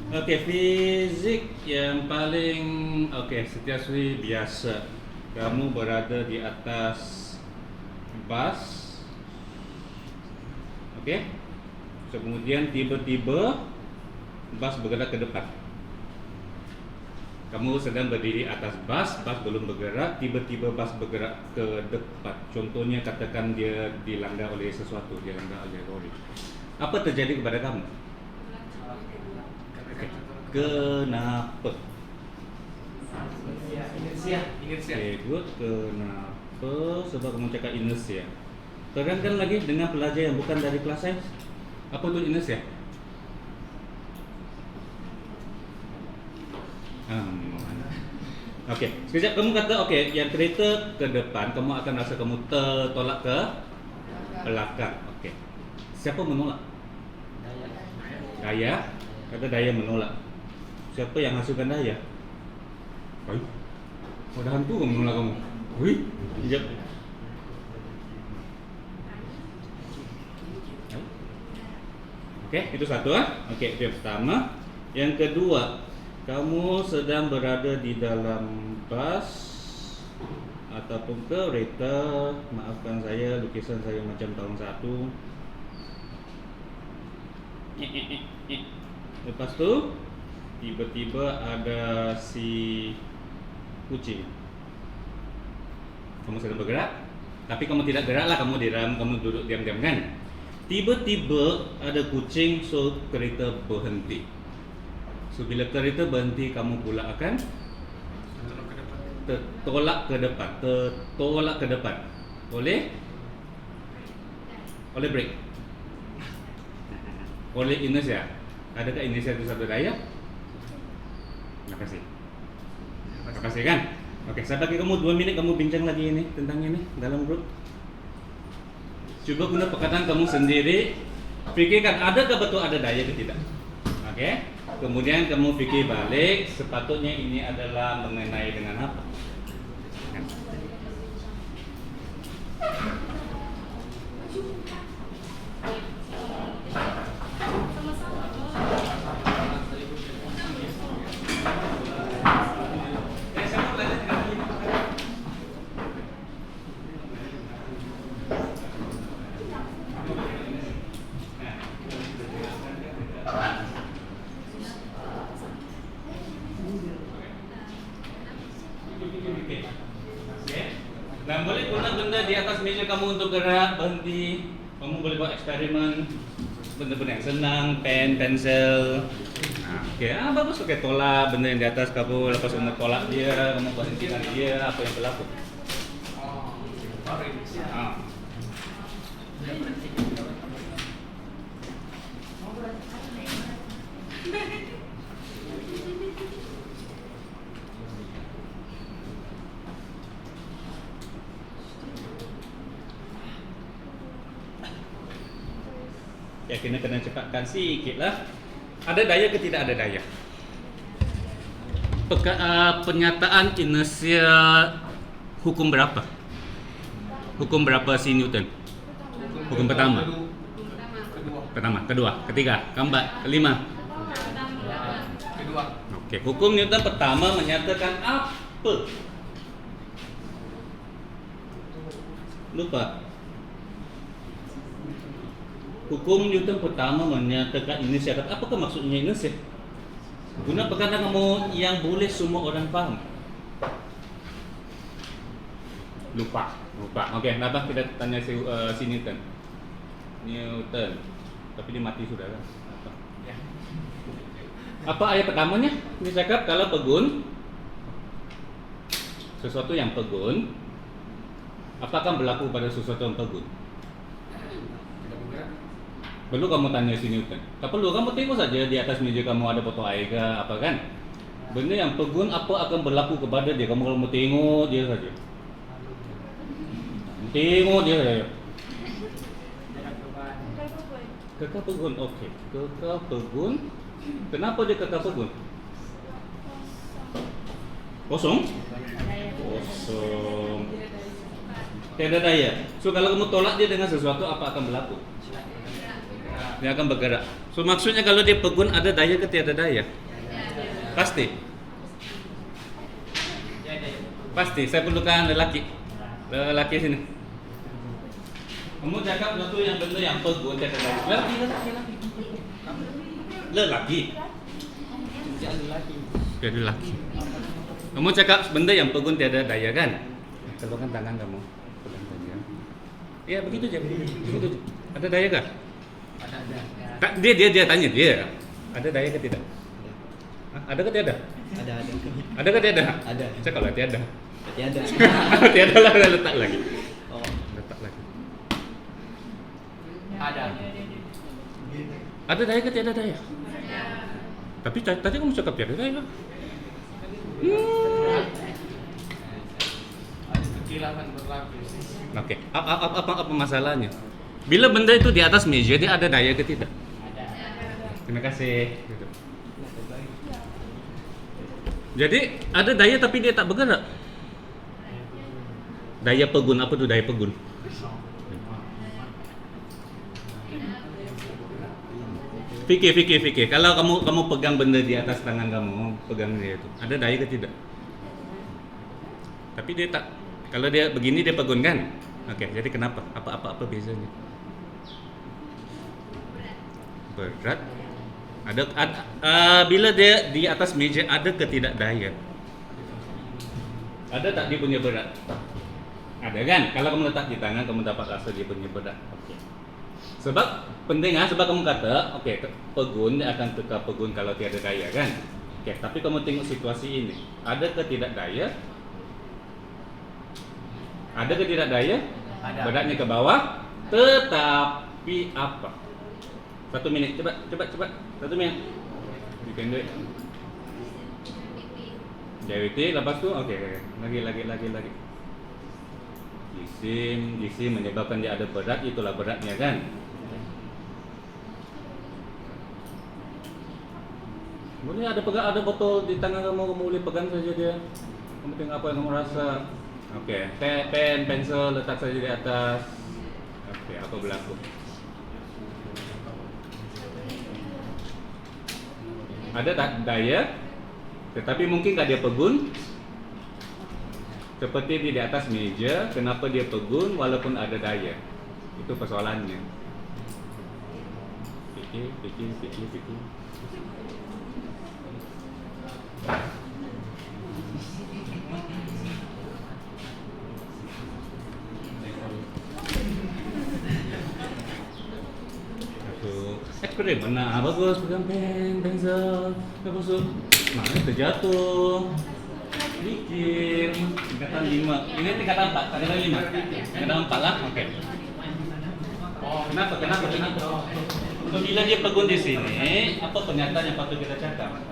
Oke, fizik yang paling Setiaswi biasa. Kamu berada di atas bus, oke? So, kemudian tiba-tiba bus bergerak ke depan. Kamu sedang berdiri atas bus, bus belum bergerak, tiba-tiba bus bergerak ke depan. Contohnya katakan dia dilanggar oleh sesuatu, dilanggar oleh lori. Apa terjadi kepada kamu? Kenapa? Inersia. Okay, good. Kenapa? Sebab kamu cakap inersia. Terangkan lagi dengan pelajar yang bukan dari kelas sains. Apa itu inersia? Okey, sekejap kamu kata yang kereta ke depan, kamu akan rasa kamu tertolak ke belakang. Okey. Siapa menolak? Daya. Kata daya menolak. Siapa yang hasilkan daya? Oi. Ada hantu kamu menolak kamu. Oi. Sekejap. Okey, itu satu Okey, itu yang pertama. Yang kedua, kamu sedang berada di dalam bus ataupun kereta. Maafkan saya, lukisan saya macam tahun 1. Lepas tu tiba-tiba ada si kucing. Kamu sedang bergerak, tapi kamu tidak geraklah, kamu diam, kamu duduk diam-diam kan. Tiba-tiba ada kucing, so kereta berhenti. So bila kereta berhenti, kamu pula akan tertolak ke depan. Oleh brake. Oleh inersia. Adakah inersia itu satu daya? Terima kasih kan? Oke, saya bagi kamu 2 minit, kamu bincang lagi ini tentang ini dalam grup. Coba guna perkataan kamu sendiri, fikirkan adakah betul ada daya atau tidak. Oke? Kemudian kamu fikir balik, sepatutnya ini adalah mengenai dengan apa? Dan boleh guna benda di atas meja kamu untuk gerak, berhenti. Kamu boleh buat eksperimen, benda-benda yang senang, pen, pensel. Bagus pakai tolak benda yang di atas kamu, lepas kamu tolak dia, kamu berhentikan dia, apa yang berlaku? Ya, kena cepatkan sikit lah. Ada daya ke tidak ada daya? Pernyataan inersia hukum berapa? Hukum berapa si Newton? Hukum pertama. Kedua, ketiga, keempat, kelima. Kedua. Oke, hukum Newton pertama menyatakan apa? Lupa. Hukum Newton pertama menyatakan inersia. Apakah maksudnya inersia? Guna perkataan kamu yang boleh semua orang faham. Lupa. Okey, kenapa kita tanya si Newton? Tapi dia mati sudah kan? Apa ayat pertamanya? Dia cakap kalau pegun, sesuatu yang pegun, apa akan berlaku pada sesuatu yang pegun? Perlu kamu tanya si Newton. Tak perlu, kamu tengok saja di atas meja kamu ada botol air ke apa kan. Benda yang pegun apa akan berlaku kepada dia. Kamu kalau tengok dia saja. Tengok dia saja. Kekal pegun, okey. Kekal pegun. Kenapa dia kekal pegun? Kosong. Tiada daya. So kalau kamu tolak dia dengan sesuatu, apa akan berlaku? dia akan bergerak. So maksudnya kalau dia pegun ada daya ke tiada daya? Pasti. Pasti. Saya perlukan lelaki. Lelaki sini. Kamu cakap sesuatu yang benda yang pegun tiada daya. Lelaki. Lelaki. Jadi lelaki. Kamu cakap benda yang pegun tiada daya kan? Keluarkan tangan kamu. Pegang saja. Ya begitu aja. Begitu aja. Ada daya kah? Dia tanya dia. Ada daya ke tidak? Hah? Ada ke tiada? Ada. Ada ke tiada? Ada. Cakap lah tiada. Tiada. Tiada lah, letak lagi. Oh. Letak lagi. Ada. Ada daya ke tiada daya? Tapi tadi kamu cakap tiada daya. Ada kekilapan berlapis. Oke. Apa masalahnya? Bila benda itu di atas meja, dia ada daya ke tidak? Terima kasih. Gitu. Jadi ada daya tapi dia tak bergerak. Daya pegun, apa tuh daya pegun? Fikir. Kalau kamu pegang benda di atas tangan kamu, pegang dia itu, ada daya ke tidak? Tapi dia tak. Kalau dia begini dia pegun kan? Oke, jadi kenapa? Apa bezanya? Berat. Bila dia di atas meja ada ke tidak daya? Ada tak dia punya berat? Ada kan? Kalau kamu letak di tangan kamu dapat rasa dia punya berat. Oke. Sebab penting sebab kamu kata, pegun dia akan tetap pegun kalau tiada daya kan? Oke, tapi kamu tengok situasi ini. Ada ke tidak daya? Ada ke tidak daya? Ada. Beratnya ke bawah, tetapi apa? 1 minit, cepat. 1 minit. Bikin duit. JWT, lepas tu, lagi. Jisim menyebabkan dia ada berat, itulah beratnya kan? Boleh ada botol di tangan kamu boleh pegang saja dia. Kamu tengok apa yang kamu rasa. Oke, pen, pensel letak saja di atas. Oke, apa berlaku? Ada tak daya? Tetapi mungkinkah dia pegun? Seperti di atas meja, kenapa dia pegun walaupun ada daya? Itu persoalannya. Fikir. Eksperimen, bagus pegang pen, pensel, bagus tu. Mana terjatuh? Bikin tingkatan 5. Ini tingkatan 4, tingkatan 5. Tingkatan 4 lah. Okey. Oh, kenapa? So, bila dia pegun di sini, apa pernyataan yang patut kita cakap?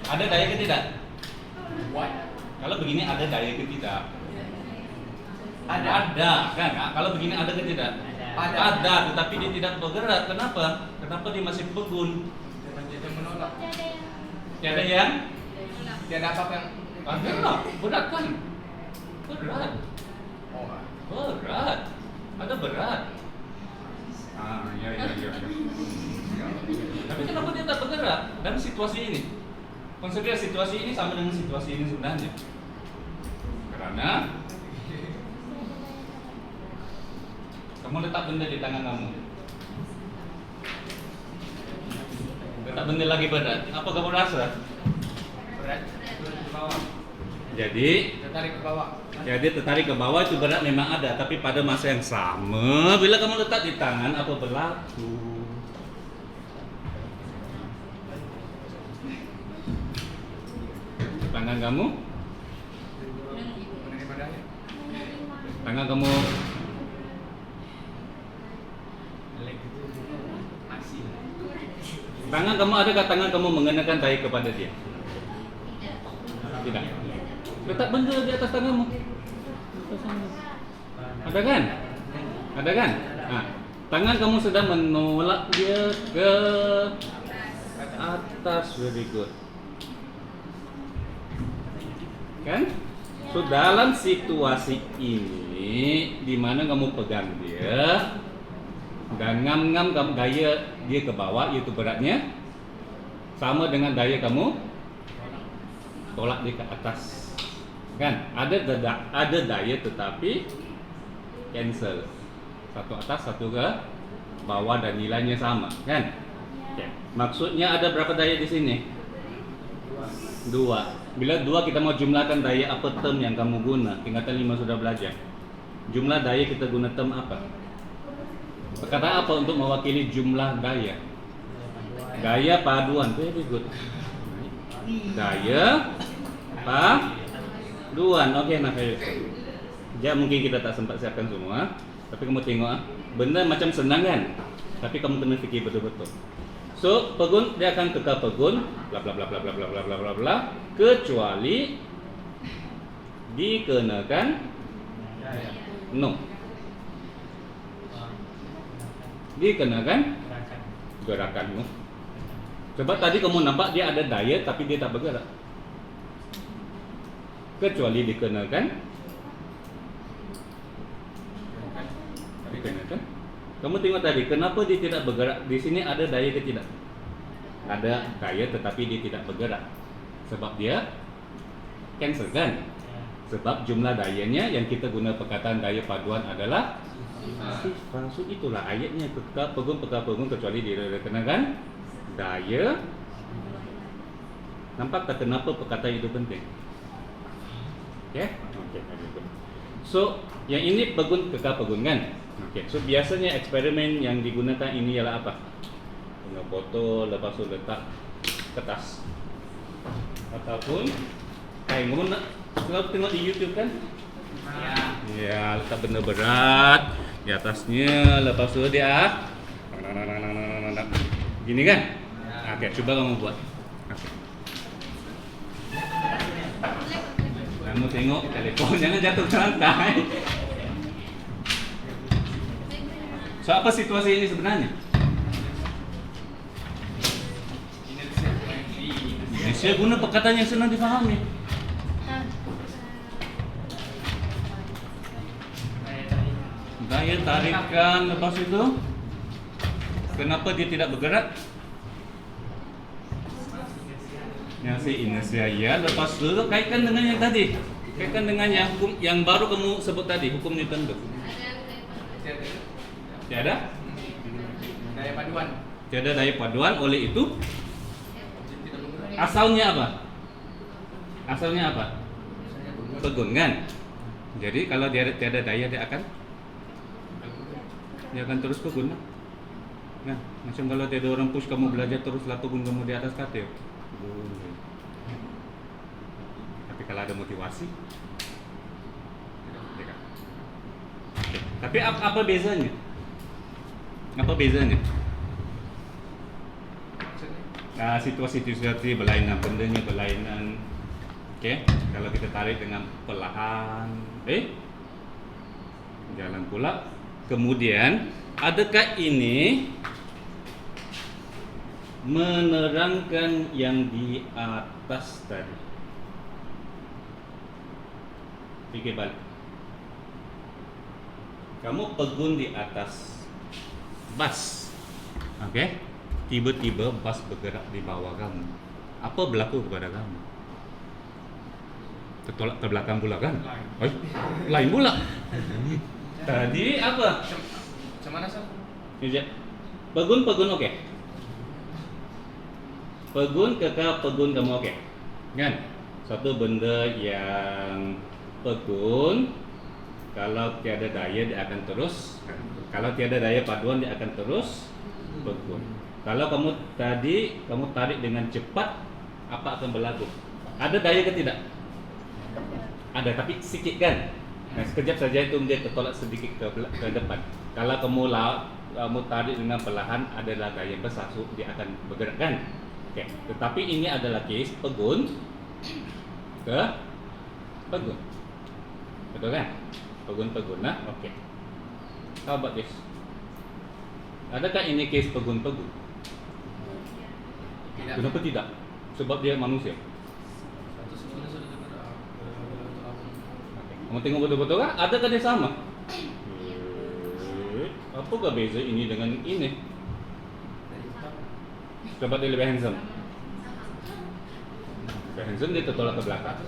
Ada daya ke tidak? What? Kalau begini ada daya ke tidak? Ada. Kan? Kalau begini ada ke tidak? Ada, tetapi dia tidak bergerak. Kenapa? Kenapa dia masih pegun? Dia menolak. Tiada yang? Tiada apa-apa yang Ada, berat kan? Berat. Oh. Berat. Ada berat. Ya. Tapi kenapa dia tak bergerak dalam situasi ini? Konsider situasi ini sama dengan situasi ini sebenarnya. Karena kamu letak benda di tangan kamu. Letak benda lagi berat. Apa kamu rasa? Berat. Turun ke bawah. Jadi Tertarik ke bawah. tertarik ke bawah itu berat memang ada, tapi pada masa yang sama bila kamu letak di tangan apa berlaku? Tangan kamu? Menerima daya. Tangan kamu Masih. Tangan kamu adakah tangan kamu mengenakan daya kepada dia? Tidak. Letak benda di atas tanganmu. Ada kan? Ada kan? Tangan kamu sedang menolak dia ke atas. Very good. Kan? So dalam situasi ini di mana kamu pegang dia, Dan ngam-ngam kamu daya dia ke bawah, iaitu beratnya sama dengan daya kamu tolak dia ke atas. Kan? Ada daya tetapi cancel. Satu atas, satu ke bawah dan nilainya sama, kan? Okay. Maksudnya ada berapa daya di sini? 2. Bila 2 kita mau jumlahkan daya apa term yang kamu guna? Tingkatan 5 sudah belajar. Jumlah daya kita guna term apa? Perkataan apa untuk mewakili jumlah daya? Daya paduan. Very good. Daya paduan. Okey, nah ya mungkin kita tak sempat siapkan semua, tapi kamu tengok benda macam senang kan? Tapi kamu kena fikir betul-betul. So, pegun dia akan kekal pegun, bla bla bla bla bla bla bla bla bla bla, kecuali dikenakan no. Dikenakan gerakan no. Sebab tadi kamu nampak dia ada daya tapi dia tak bergerak. Kecuali dikenakan Kamu tengok tadi, kenapa dia tidak bergerak? Di sini ada daya ke tidak? Ada daya tetapi dia tidak bergerak. Sebab dia cancel kan? Sebab jumlah dayanya yang kita guna perkataan daya paduan adalah sifar. So itulah ayatnya, pegun kecuali dia kenakan daya. Nampak tak kenapa perkataan itu penting? Okay? Okay. So yang ini pegun kekal pegun kan? Okay. So biasanya eksperimen yang digunakan ini ialah apa? Guna botol, lepas tu letak kertas ataupun kain. Kamu nak selalu tengok di YouTube kan? Ya, letak benda berat di atasnya, lepas tu dia gini kan? Okay, cuba kamu buat. Okay. Kamu tengok telefon, jangan jatuh ke lantai. So apa situasi ini sebenarnya? Saya guna perkataan yang senang difahami. Daya tarikan, lepas itu kenapa dia tidak bergerak? Yang si inersia ya, lepas itu kaitkan dengan yang tadi. Kaitkan dengan yang hukum yang baru kamu sebut tadi, hukum Newton itu. Tiada daya paduan. Tiada daya paduan, oleh itu asalnya apa? Asalnya apa? Pegun kan? Jadi kalau dia tiada daya dia akan terus pegun. Nah, macam kalau tiada orang push kamu belajar teruslah pegun kamu di atas katil. Tapi kalau ada motivasi, tapi apa bezanya? Apa bezanya? Situasi berlainan, bendanya berlainan. Okey, kalau kita tarik dengan perlahan, jalan pula. Kemudian, adakah ini menerangkan yang di atas tadi? Fikir balik. Kamu pegun di atas bas, okey? Tiba-tiba bas bergerak di bawah kamu. Apa berlaku kepada kamu? Tertolak ke belakang pula kan? Lain pula. Tadi apa? Macam mana sah? Pegun okey. Pegun kekal pegun kamu okey. Kan? Satu benda yang pegun, kalau tiada daya dia akan terus. Kalau tiada daya paduan dia akan terus pegun. Kalau kamu tarik dengan cepat, apa akan berlaku? Ada daya ke tidak? Ada, tapi sikit kan? Nah, sekejap saja itu dia tertolak sedikit ke depan. Kalau kamu tarik dengan perlahan, adalah daya besar, so dia akan bergerak kan? Okay. Tetapi ini adalah case pegun ke pegun. Betul kan? Pegun-pegun, nah, okay. How about this? Adakah ini case pegun-pegun? Tidak. Kenapa tidak? Sebab dia manusia. Kamu tengok betul-betul kan? Adakah dia sama? Apakah beza ini dengan ini? Coba dia lebih handsome. Lebih handsome dia tertolak ke belakang.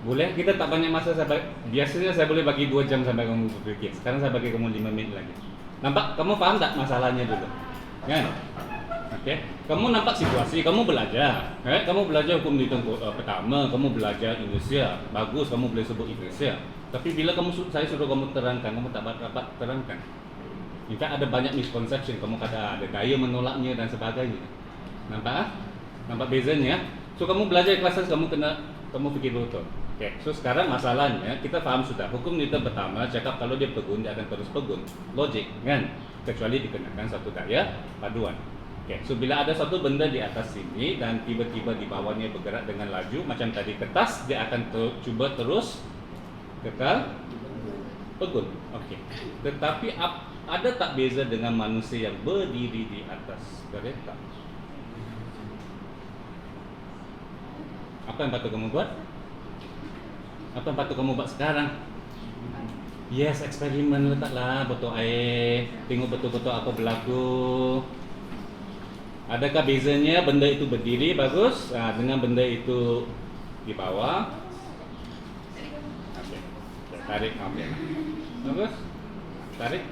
Boleh, kita tak banyak masa. Biasanya saya boleh bagi 2 jam sampai kamu berpikir. Sekarang saya bagi kamu 5 menit lagi. Nampak? Kamu paham tak masalahnya dulu? Kan? Oke. Kamu nampak situasi, kamu belajar. Kamu belajar hukum hitung pertama, kamu belajar Indonesia. Bagus, kamu boleh sebut Indonesia. Tapi bila saya suruh kamu terangkan, kamu tak dapat terangkan. Jika ada banyak misconception, kamu kata ada daya menolaknya dan sebagainya. Nampak? Nampak bezanya? So kamu belajar kelas kamu fikir betul. Oke. So sekarang masalahnya kita paham sudah. Hukum Newton pertama cakap kalau dia pegun dia akan terus pegun. Logik, kan? Kecuali dikenakan satu daya paduan. Oke. So bila ada satu benda di atas sini dan tiba-tiba di bawahnya bergerak dengan laju macam tadi kertas, dia akan cuba terus kekal pegun. Oke. Tetapi ada tak beza dengan manusia yang berdiri di atas kereta? Apa yang patut kamu buat? Apa yang patut kamu buat sekarang? Yes, eksperimen letaklah botol air. Tengok betul-betul apa berlaku. Adakah bezanya benda itu berdiri bagus dengan benda itu di bawah? Okey. Tarik okey. Bagus. Tarik.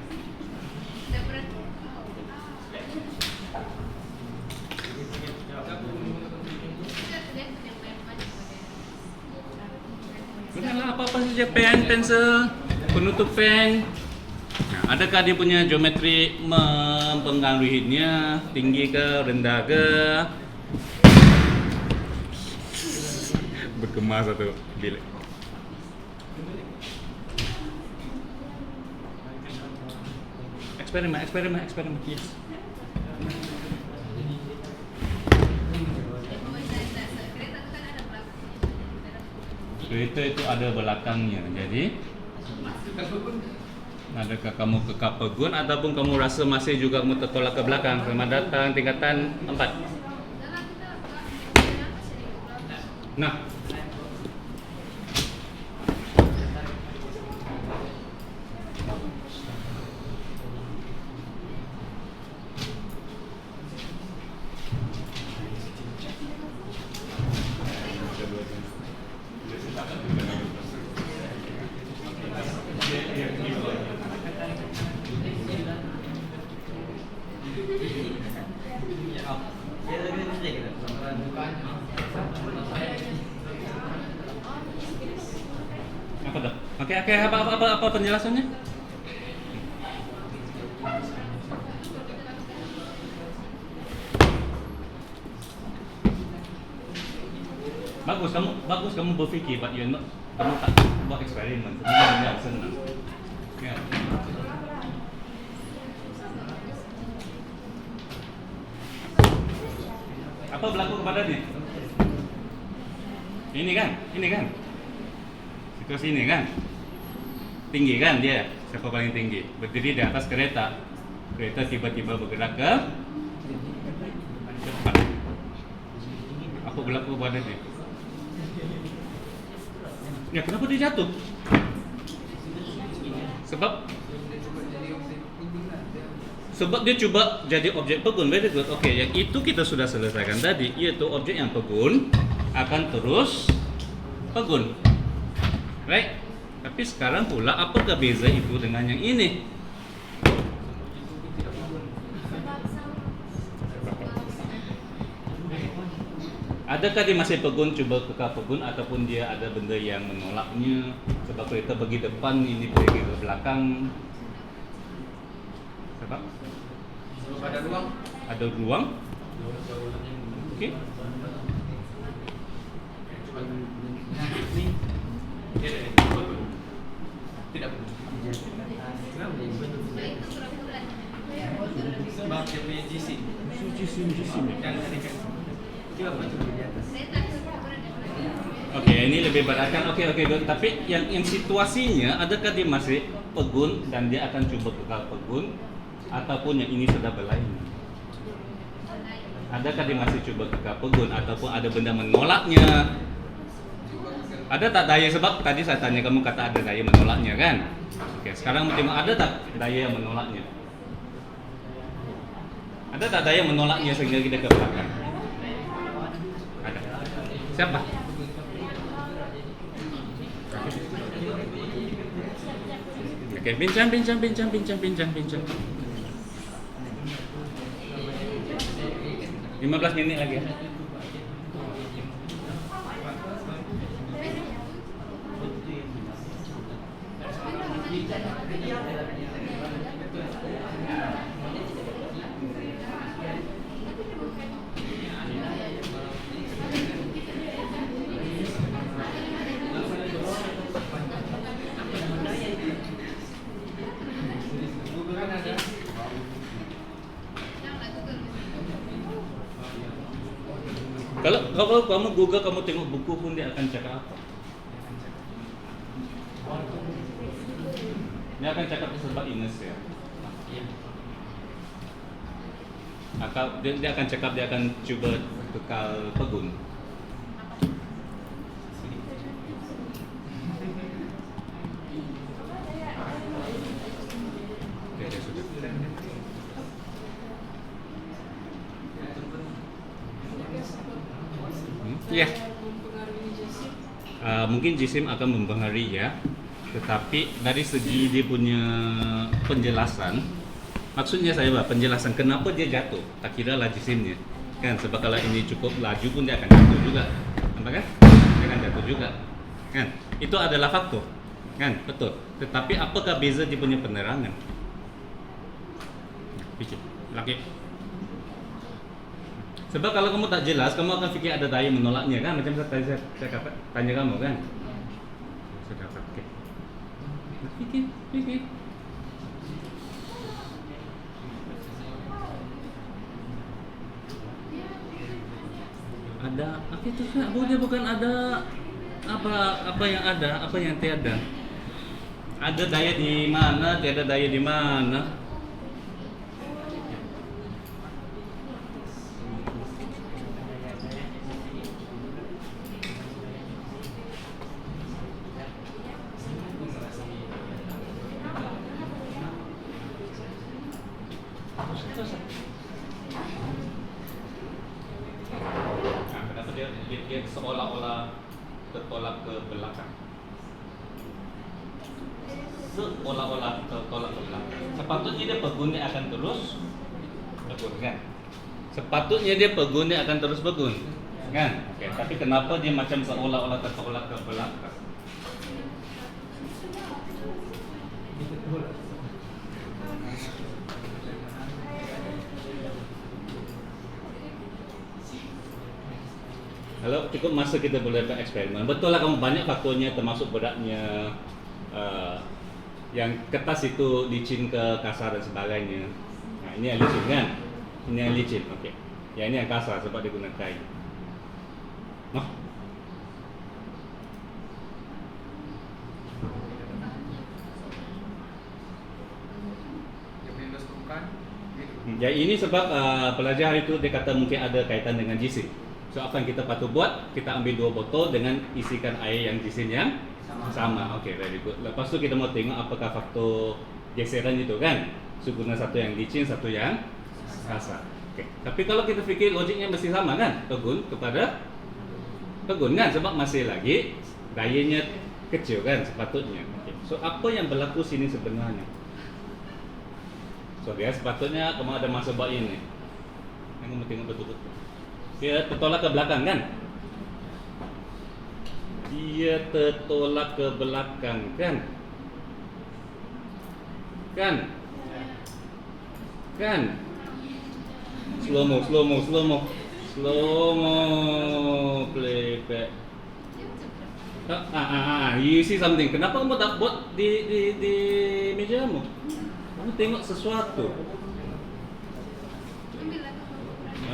Gunalah apa-apa saja, pen, pensel, penutup pen. Nah, adakah dia punya geometri mempengaruhinya, tinggi ke, rendah ke? Bergema satu bilik. Eksperimen. Yes. Kereta itu ada belakangnya, jadi adakah kamu kekal pegun ataupun kamu rasa masih juga kamu tertolak ke belakang? Selamat datang tingkatan 4. Nah, apa dah? Okey, apa penjelasannya? Bagus kamu berfikir, but kamu tak buat eksperimen. Sebenarnya senang. Ya. Apa berlaku kepada dia? Ini kan? Situasi ini kan? Tinggi kan dia? Siapa paling tinggi? Berdiri di atas kereta. Kereta tiba-tiba bergerak ke depan. Apa berlaku kepada dia? Ya, kenapa dia jatuh? Sebab dia cuba jadi objek pegun. Very good. Oke, yang itu kita sudah selesaikan tadi, yaitu objek yang pegun akan terus pegun. Right? Tapi sekarang pula apakah beza itu dengan yang ini? Adakah dia masih pegun, cuba kekal pegun, ataupun dia ada benda yang menolaknya? Sebab kereta pergi depan, ini pergi ke belakang. Sebab ada ruang. Ada ruang. Okey. Tidak. Sebab dia punya GC. Okey, ini lebih beratkan. Okey, tapi yang situasinya, adakah dia masih pegun dan dia akan cuba kekal pegun, ataupun yang ini sudah berlain? Adakah dia masih cuba kekal pegun ataupun ada benda menolaknya? Ada tak daya? Sebab tadi saya tanya kamu kata ada daya menolaknya kan? Oke, sekarang tengok ada tak daya yang menolaknya? Ada tak daya yang menolaknya sehingga kita ke belakang? Ada. Siapa? Oke, bincang. 15 menit lagi ya. Kalau kamu Google, kamu tengok buku pun dia akan cakap apa? Dia akan cakap sebab inersia. Dia akan cakap dia akan cuba kekal pegun. Dia sudah. Ya. Mungkin jisim akan mempengaruhi ya, tetapi dari segi dia punya penjelasan, maksudnya saya penjelasan kenapa dia jatuh, tak kira lah jisimnya, kan? Sebab kalau ini cukup laju pun dia akan jatuh juga, apa kan? Dia akan jatuh juga, kan? Itu adalah faktor, kan? Betul. Tetapi apakah beza dia punya penerangan? Pikir, lagi. Sebab kalau kamu tak jelas, kamu akan fikir ada daya menolaknya kan? Macam saya tanya kamu kan? Saya dapat, oke. Fikir. Ada, apa itu kan? Dia bukan ada apa yang ada, apa yang tiada. Ada daya di mana, tiada daya di mana. Kenapa dia seolah-olah tertolak ke belakang? Seolah-olah tertolak ke belakang. Sepatutnya dia pegun dia akan terus pegun kan? Sepatutnya dia pegun dia akan terus pegun kan? Oke, tapi kenapa dia macam seolah-olah tertolak ke belakang? Kalau cukup masa kita boleh bereksperimen. Betul lah kamu banyak faktornya termasuk beratnya, yang kertas itu licin ke kasar dan sebagainya. Nah, ini yang licin kan? Ini yang licin, oke. Ya ini yang kasar sebab dia guna kain. Ya ini sebab pelajar itu dia kata mungkin ada kaitan dengan jisim. So apa yang kita patut buat? Kita ambil 2 botol dengan isikan air yang jisim yang sama. Oke, very good. Lepas tu kita mau tengok apakah faktor geseran itu kan? So guna satu yang licin, satu yang kasar. Oke. Tapi kalau kita fikir logiknya mesti sama kan? Pegun kepada pegun kan? Sebab masih lagi dayanya kecil kan sepatutnya. Oke. So apa yang berlaku sini sebenarnya? So dia sepatutnya kamu ada masa buat ini. Yang kamu tengok betul-betul. Dia tertolak ke belakang kan? Dia tertolak ke belakang kan? Kan? Slow mo. Playback. You see something. Kenapa kamu tak buat di mejamu? Kamu tengok sesuatu.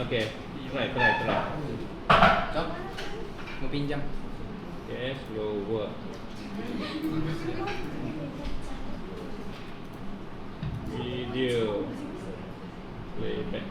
Okay. Try. Stop. Mau pinjam. Okay, slower. Video. Playback.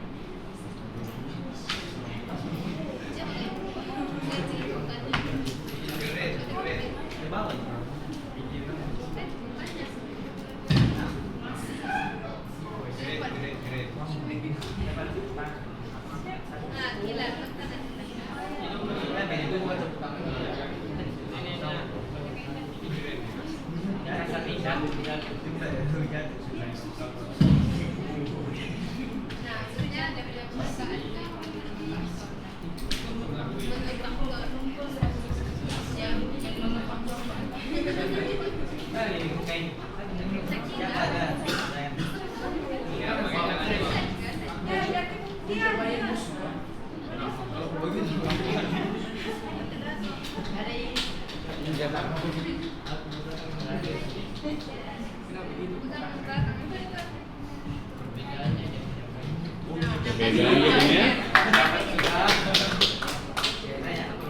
Bedanya gitu ya.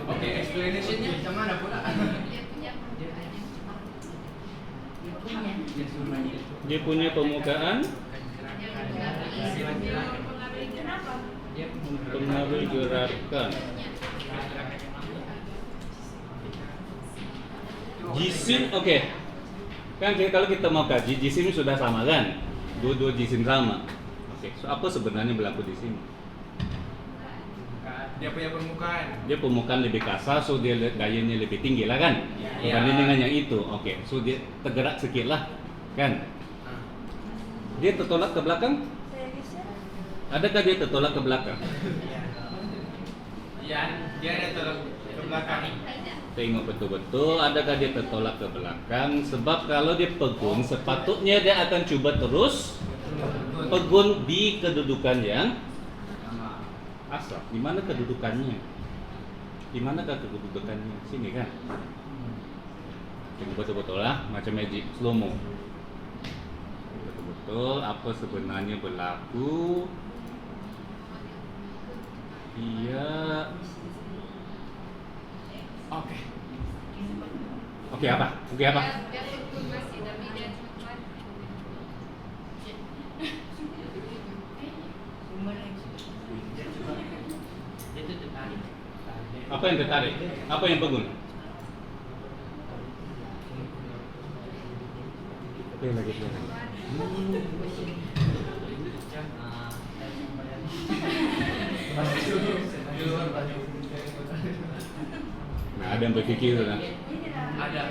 Oke, explanation-nya macam mana pula? Dia punya permukaan mempengaruhi gerakan. Jisim, oke. Kan kalau kita mau kaji, jisim sudah sama kan? Dua-dua jisim sama. Oke, so apa sebenarnya berlaku di sini? Dia punya permukaan. Dia permukaan lebih kasar, so dia dayanya lebih tinggi lah kan? Iya. Dibanding dengan yang itu. Oke, so dia tergerak sedikit lah, kan? Dia tertolak ke belakang? Adakah dia tertolak ke belakang? Iya, dia ada tolak ke belakang. Tengok betul-betul, adakah dia tertolak ke belakang? Sebab kalau dia pegun, sepatutnya dia akan cuba terus pegun di kedudukan yang asal. Di mana kedudukannya? Di manakah kedudukannya? Sini kan? Tengok betul-betul lah, macam magic, slow mo. Betul-betul apa sebenarnya berlaku? Iya. Oke. Oke apa? Oke apa? Apa yang tertarik? Apa yang pegun? Play lagi. Nah, ada yang berpikir kan? Ada.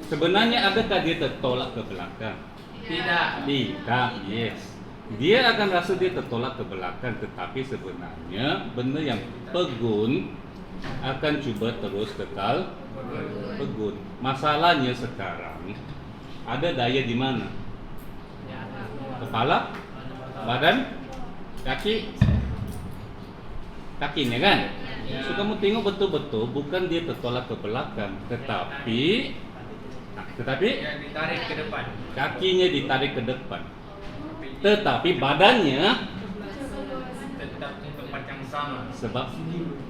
Sebenarnya adakah dia tertolak ke belakang? Tidak. Tidak, yes. Dia akan rasa dia tertolak ke belakang, tetapi sebenarnya benda yang pegun akan cuba terus kekal pegun. Masalahnya sekarang ada daya di mana? Kepala, badan, kaki, kakinya kan? So kamu tengok betul-betul bukan dia tertolak ke belakang, tetapi Dia ditarik ke depan. kakinya ditarik ke depan. Tetapi badannya Tetap di tempat yang sama. sebab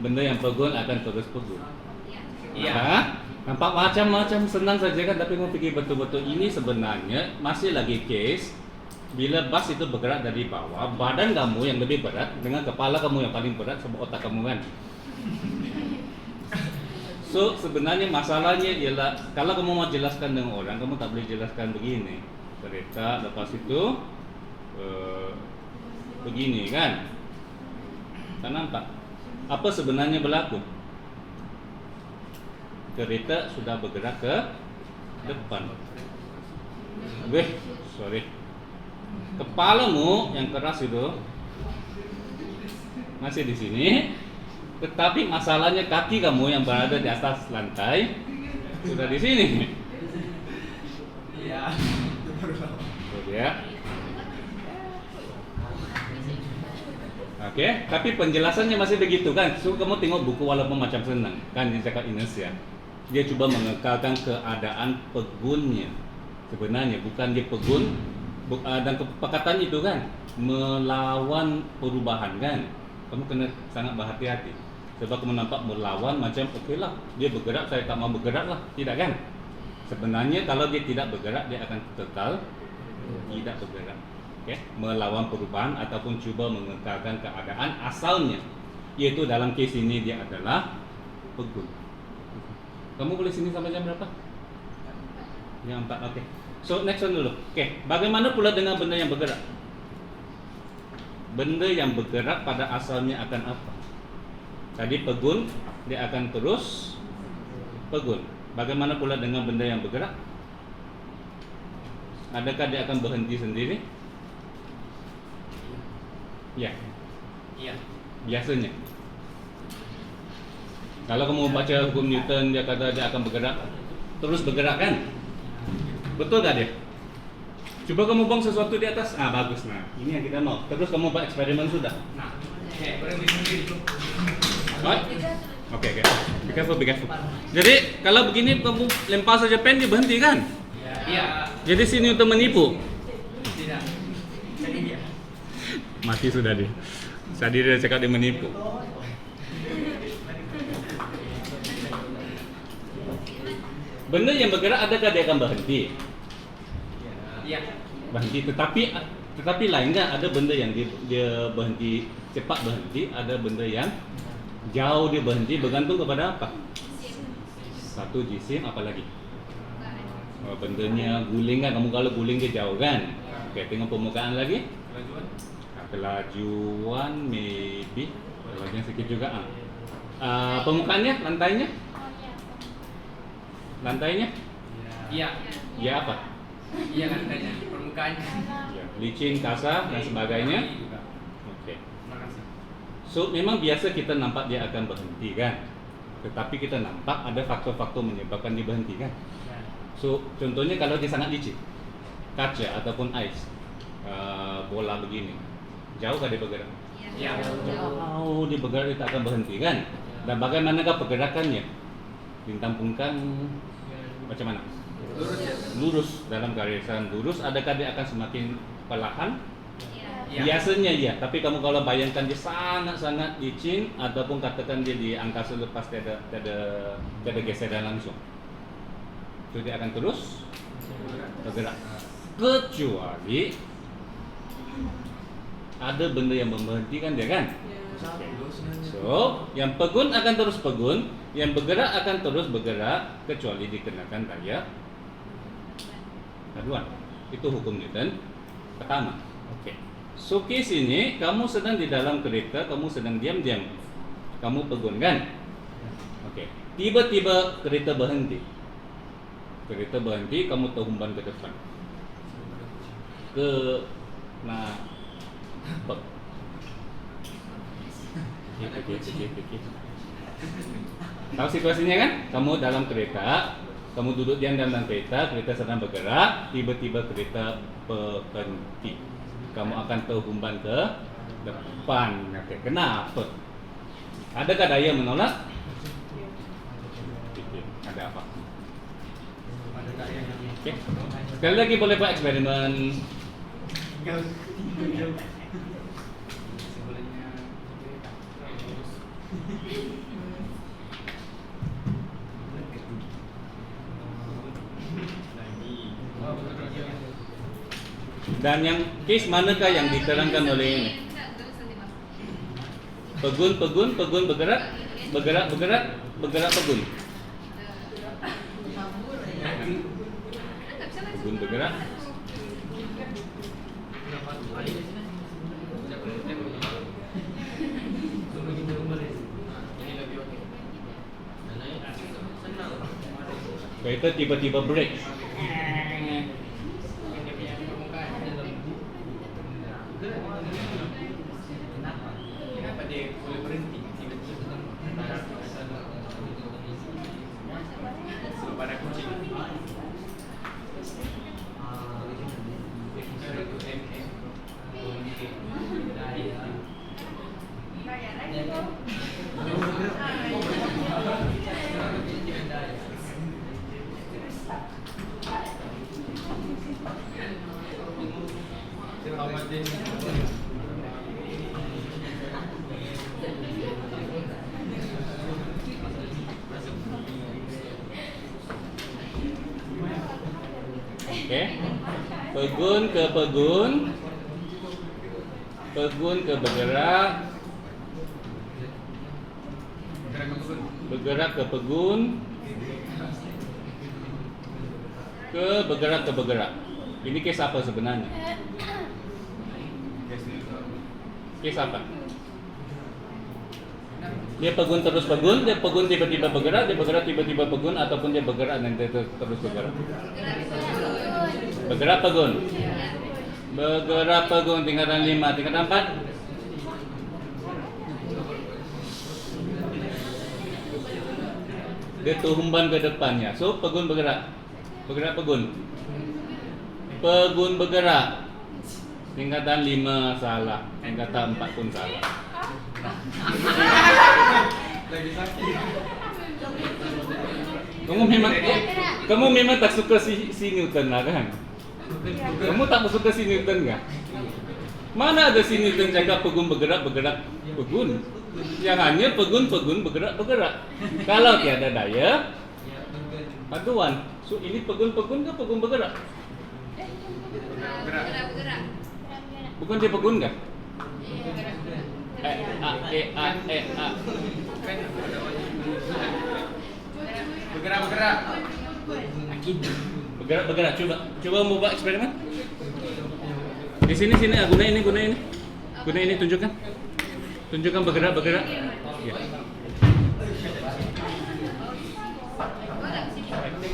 benda yang pegun akan terus pegun. Iya. Nah, nampak macam-macam senang saja kan, tapi kamu fikir betul-betul ini sebenarnya masih lagi case bila bas itu bergerak dari bawah, badan kamu yang lebih berat dengan kepala kamu yang paling berat sebab otak kamu kan. So sebenarnya masalahnya ialah kalau kamu mau jelaskan dengan orang, kamu tak boleh jelaskan begini. Kereta lepas itu begini kan? Tak nampak. Apa sebenarnya berlaku? Kereta sudah bergerak ke depan. Sorry. Kepalamu yang keras itu masih di sini, tetapi masalahnya kaki kamu yang berada di atas lantai sudah di sini. Iya. Itu dia. Oke, tapi penjelasannya masih begitu kan? So kamu tengok buku walaupun macam senang kan dia cakap Indonesia. Dia coba mengekalkan keadaan pegunnya. Sebenarnya bukan dia pegun dan perkataan itu kan melawan perubahan kan. Kamu kena sangat berhati-hati. Sebab kamu nampak melawan macam okeylah dia bergerak, saya tak mau bergerak lah. Tidak kan? Sebenarnya kalau dia tidak bergerak dia akan kekal tidak bergerak. Okay? Melawan perubahan ataupun cuba mengekalkan keadaan asalnya, iaitu dalam kes ini dia adalah pegun. Kamu boleh sini sampai jam berapa? Jam 4, oke. So next one dulu. Oke, bagaimana pula dengan benda yang bergerak? Benda yang bergerak pada asalnya akan apa? Tadi pegun, dia akan terus pegun. Bagaimana pula dengan benda yang bergerak? Adakah dia akan berhenti sendiri? Ya, Iya. biasanya. Kalau kamu baca hukum Newton, dia kata dia akan bergerak, terus bergerak kan? Betul tak dia? Coba kamu buang sesuatu di atas, bagus, nah ini yang kita mau. Terus kamu buat eksperimen sudah. Nah, berhenti sendiri. What? Oke. Be careful. Jadi kalau begini kamu lempar saja pen dia berhenti kan? Iya. Jadi si Newton menipu. Tidak. Jadi dia. Mati sudah dia. Tadi dia cakap dia menipu. Benda yang bergerak adakah dia akan berhenti? Iya. Berhenti, tetapi lain kan, ada benda yang dia berhenti, cepat berhenti, ada benda yang jauh dia berhenti, bergantung kepada apa? Satu jisim, apa lagi? Bendanya guling kan, kamu kalau guling dia jauh kan? Oke, tengok permukaan lagi. Kelajuan. Kelajuan maybe, kelajuan sedikit juga. Permukaannya, lantainya? Lantainya? Iya. Ya apa? Iya kan tanya permukaannya. Ya, licin, kasar dan sebagainya. Juga. Oke. Makasih. So memang biasa kita nampak dia akan berhenti kan, tetapi kita nampak ada faktor-faktor menyebabkan dia berhenti kan. So contohnya kalau dia sangat licin, kaca ataupun ais, bola begini, jauh kan dia bergerak? Iya. Jauh dia bergerak, dia tak akan berhenti kan. Dan bagaimanakah pergerakannya? Ditampungkan macam mana? Lurus ya. Lurus, dalam garisan lurus. Adakah dia akan semakin perlahan? Iya. Biasanya iya, tapi kamu kalau bayangkan dia sangat-sangat licin ataupun katakan dia di angkasa lepas tiada geseran langsung, itu dia akan terus bergerak. Kecuali ada benda yang memberhentikan dia kan. So, yang pegun akan terus pegun, yang bergerak akan terus bergerak kecuali dikenakan daya aduan. Itu hukum Newton pertama. Oke. So case ini kamu sedang di dalam kereta, kamu sedang diam-diam, kamu pegun kan? Oke. Tiba-tiba kereta berhenti. Kereta berhenti, kamu terhumban ke depan. Tahu situasinya kan? Kamu dalam kereta, kamu duduk diam dalam kereta, kereta sedang bergerak, tiba-tiba kereta berhenti. Kamu akan terhumban ke depan. Oke, kenapa? Adakah daya menolak? Ada apa? Oke. Sekali lagi boleh buat eksperimen. Dan yang case manakah yang diterangkan oleh ini? Pegun bergerak, pegun. Pegun bergerak. Kereta tiba-tiba break. Kenapa dia boleh berhenti tiba-tiba? Pada kucing. Oke. Pegun ke pegun. Pegun ke bergerak. Bergerak ke pegun. Ke bergerak. Ini case apa sebenarnya? Case apa? Dia pegun terus pegun, dia pegun tiba-tiba bergerak, dia bergerak tiba-tiba pegun, ataupun dia bergerak dan dia terus bergerak. Bergerak pegun. Bergerak pegun tingkatan 5, tingkatan 4. Dia terhumban ke depannya. So pegun bergerak. Bergerak pegun. Pegun bergerak. Tingkatan 5 salah, tingkatan 4 pun salah. Lagi sakit. Kamu memang tak suka si Newton lah kan? Kamu tak suka si Newton nggak? Mana ada sini terjaga pegun bergerak pegun. Yang hanya pegun bergerak. Kalau tiada daya paduan. So ini pegun ke pegun bergerak? Bergerak. Bukan dia pegun kan? Bergerak. Bergerak. Coba mau buat eksperimen. Di sini guna ini tunjukkan bergerak. Ya.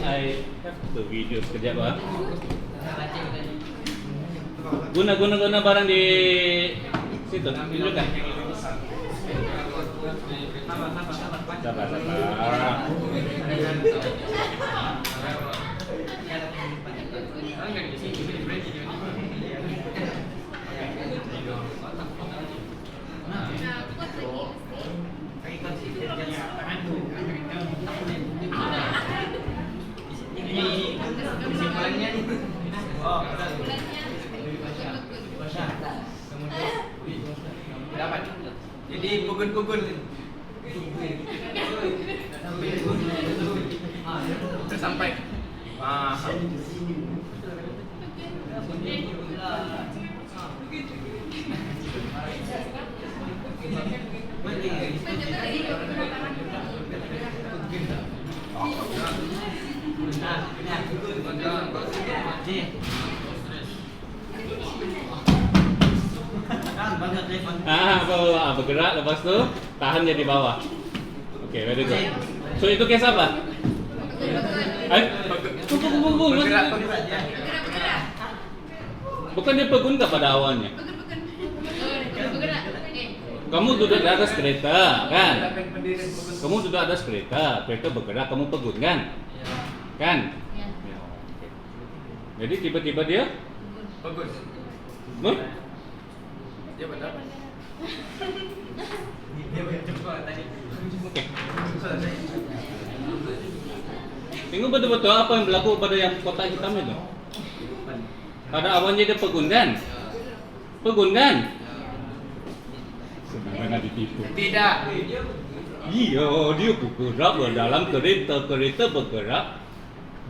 I have the video sekejap ah. Guna barang di situ, tunjukkan. Sabar. Ini kesimpulannya nih. Oh, dapat. Jadi pegun. Tersampai. Bawa bergerak, lepas tu tahannya di bawah. Oke, very good. So itu case apa? Bergerak. Bukan dia pegun nggak pada awalnya? Kamu duduk di atas kereta, kan? Kamu duduk di atas kereta bergerak, kamu pegun kan? Kan? Ya, oke. Jadi tiba-tiba dia Pegun. Huh? Dia betul. Oke. Tengok betul-betul apa yang berlaku pada yang kotak hitam itu. Pada awalnya dia pegun kan? Sebenarnya ditipu. Tidak. Iya, dia bergerak dalam kereta bergerak.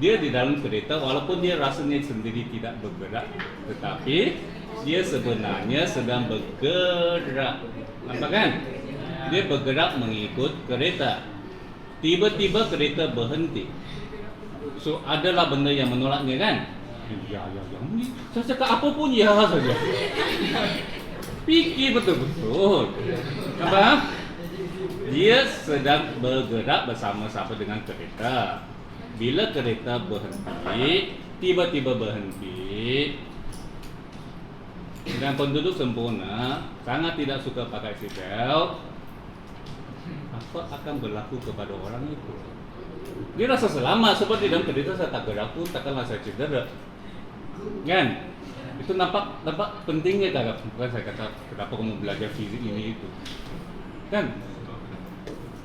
Dia di dalam kereta walaupun dia rasanya sendiri tidak bergerak, tetapi dia sebenarnya sedang bergerak. Nampak kan? Dia bergerak mengikut kereta. Tiba-tiba kereta berhenti. So adalah benda yang menolaknya kan? Ya. Saya cakap apapun ya saja. Fikir betul-betul. Apa? Dia sedang bergerak bersama-sama dengan kereta. Bila kereta berhenti, tiba-tiba berhenti, dan penduduk sempurna sangat tidak suka pakai seatbelt, apa akan berlaku kepada orang itu? Dia rasa selamat sebab di dalam kereta saya tak gerak pun takkanlah saya cedera. Kan? Itu nampak pentingnya tak? Bukan saya kata kenapa kamu belajar fizik ini itu. Kan?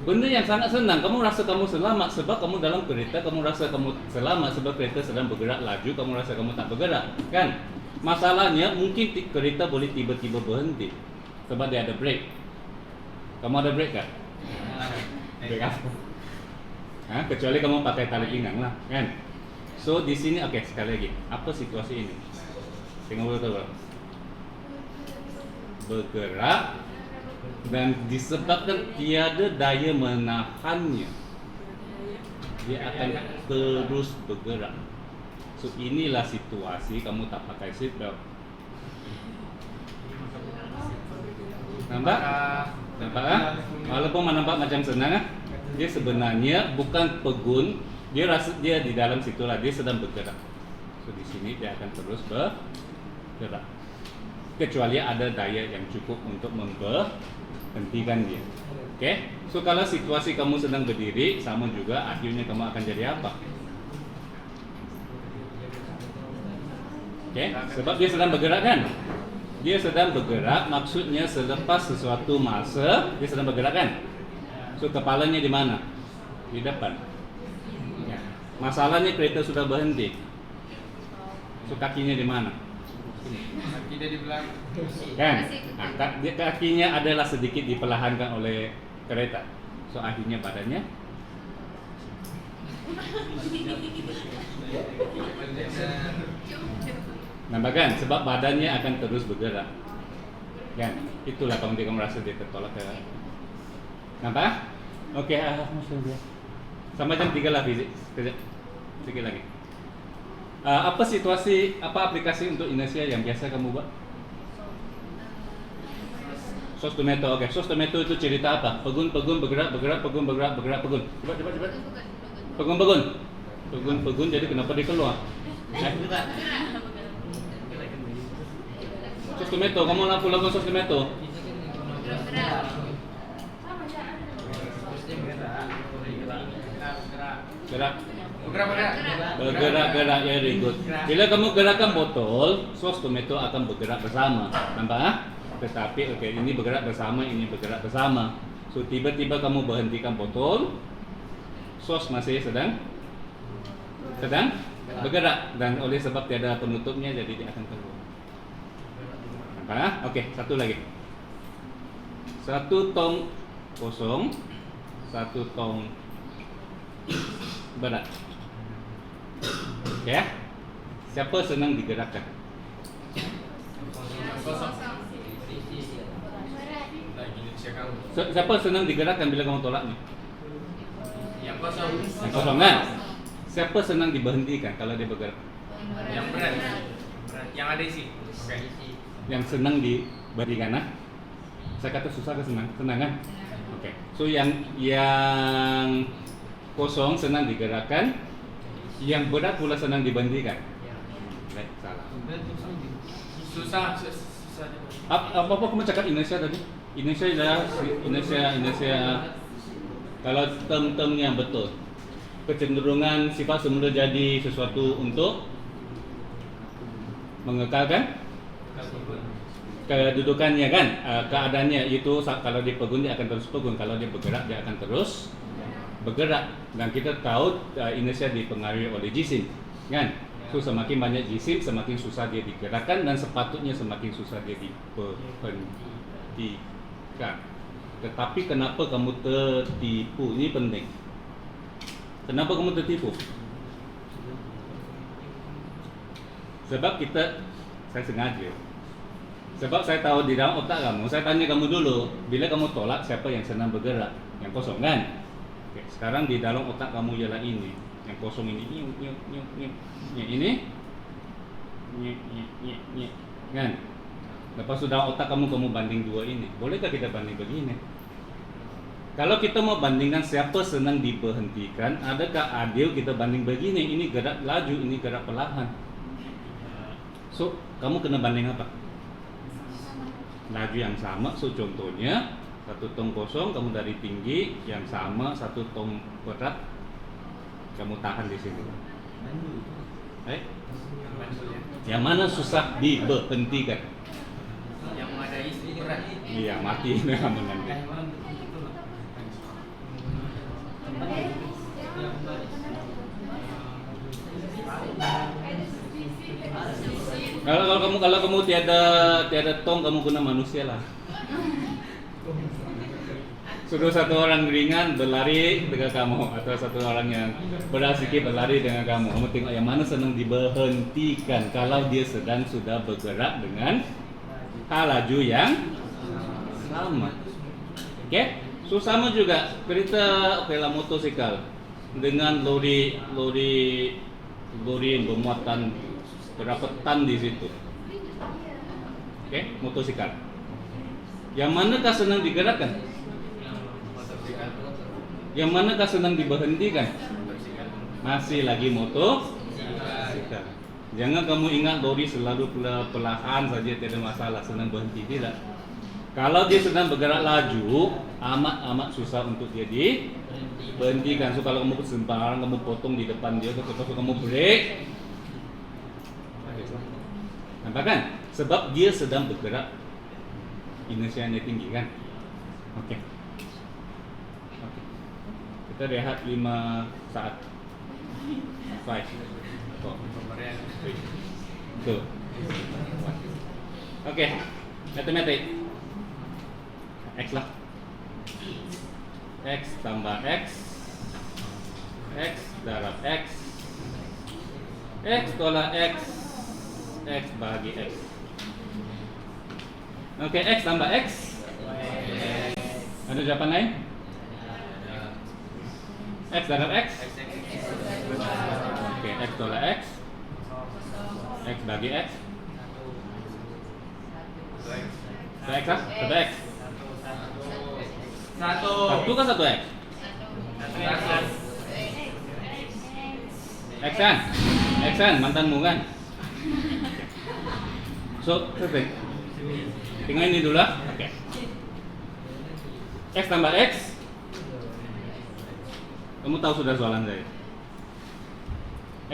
Benda yang sangat senang, kamu rasa kamu selamat sebab kamu dalam kereta, kamu rasa kamu selamat sebab kereta sedang bergerak laju, kamu rasa kamu tak bergerak, kan? Masalahnya mungkin kereta boleh tiba-tiba berhenti sebab dia ada brake. Kamu ada brake kan? Brake apa? Kecuali kamu pakai tali pinggang lah, kan? So di sini oke, sekali lagi, apa situasi ini? Tengok betul. Bergerak dan disebabkan tiada daya menahannya, dia akan terus bergerak. So inilah situasi kamu tak pakai seatbelt. Nampak? Walaupun nampak macam senang, dia sebenarnya bukan pegun. Dia rasa dia di dalam situlah, dia sedang bergerak. So di sini dia akan terus bergerak. Kecuali ada daya yang cukup untuk hentikan dia. Oke? So kalau situasi kamu sedang berdiri, sama juga akhirnya kamu akan jadi apa? Oke? Sebab dia sedang bergerak kan? Dia sedang bergerak, maksudnya selepas sesuatu masa dia sedang bergerak kan? So kepalanya di mana? Di depan. Ya. Masalahnya kereta sudah berhenti. So kakinya di mana? Kaki dia di belakang. Kan? Nah, kakinya adalah sedikit diperlahankan oleh kereta. So akhirnya badannya nampak, sebab badannya akan terus bergerak. Kan? Itulah kalau dia merasa dia tertolak ke. Nampak? Oke, maksud dia. Sampai jam 3 lah fizik. Sekejap. Sedikit lagi. Apa situasi, apa aplikasi untuk inersia yang biasa kamu buat? Sostometo, oke. Sostometo itu cerita apa? Pegun bergerak, pegun bergerak, pegun. Cepat. Pegun, jadi kenapa dia keluar? Sostometo, kamu lagu Sostometo. Gerak. Bergerak ya, very good. Bila kamu gerakkan botol, sostometo akan bergerak bersama, nampak? Tetapi ini bergerak bersama, ini bergerak bersama. So tiba-tiba kamu berhentikan botol, sos masih sedang bergerak, dan oleh sebab tiada penutupnya jadi dia akan keluar. Nampak? Oke, satu lagi. Satu tong kosong, satu tong berat. Ya, siapa senang digerakkan? Siapa senang digerakkan bila kamu tolak nih? Yang kosong. Yang kosong kan? Siapa senang diberhentikan kalau dia bergerak? Yang berat. Yang ada isi. Oke. Yang senang diberhentikan, nah? Saya kata susah ke senang kan? Oke. So yang kosong senang digerakkan, yang berat pula senang diberhentikan. Baik, salah. Susah. Apa kamu cakap inersia tadi? Inersia. Kalau term-termnya betul, kecenderungan sifat semula jadi sesuatu untuk mengekalkan kedudukannya kan, keadaannya itu kalau dia pegun dia akan terus pegun, kalau dia bergerak dia akan terus bergerak. Dan kita tahu inersia dipengaruhi oleh jisim kan. So semakin banyak jisim semakin susah dia digerakkan, dan sepatutnya semakin susah dia diberhentikan. Tetapi kenapa kamu tertipu? Ini penting. Kenapa kamu tertipu? Sebab saya sengaja. Sebab saya tahu di dalam otak kamu, saya tanya kamu dulu, bila kamu tolak siapa yang senang bergerak? Yang kosong kan? Oke, sekarang di dalam otak kamu ialah ini, yang kosong ini, ini, kan? Lepas sudah otak kamu banding dua ini, bolehkah kita banding begini? Kalau kita mau bandingkan siapa senang diberhentikan, adakah adil kita banding begini? Ini gerak laju, ini gerak perlahan. So, kamu kena banding apa? Laju yang sama. So contohnya satu tong kosong kamu dari tinggi yang sama, satu tong berat kamu tahan di sini. Yang mana susah diberhentikan? Yang ada isi berat. Iya, mati kamu nanti. Kalau kamu tiada tong, kamu guna manusia lah. Suruh satu orang ringan berlari dengan kamu, atau satu orang yang berat sedikit berlari dengan kamu. Kamu tengok yang mana senang diberhentikan kalau dia sudah bergerak dengan laju yang sama. Oke? So sama juga cerita motosikal dengan lori yang bermuatan berapa tan di situ. Oke, motosikal. Yang manakah senang digerakkan? Yang manakah senang diberhentikan? Masih lagi motosikal. Jangan kamu ingat lori selalu perlahan saja, tidak masalah, senang berhenti, tidak. Kalau dia sedang bergerak laju, amat susah untuk dia diberhentikan. So kalau kamu sembarang kamu potong di depan dia, atau kamu break, nampak kan? Sebab dia sedang bergerak, inersianya tinggi kan? Oke. Kita rehat 5 saat. 5, 4, 3, 2, 1. Oke, matematik. X lah. X tambah X. X darab X. X tolak X. X bagi X. Oke, X tambah X. Ada jawaban lain? X darab X. Oke, X tolak X. X bagi X. X lah, satu X. Satu kan satu X? X kan, mantanmu kan? So, selesai. Tinggal ini dulu lah. Oke. X tambah X. Kamu tahu sudah soalan saya.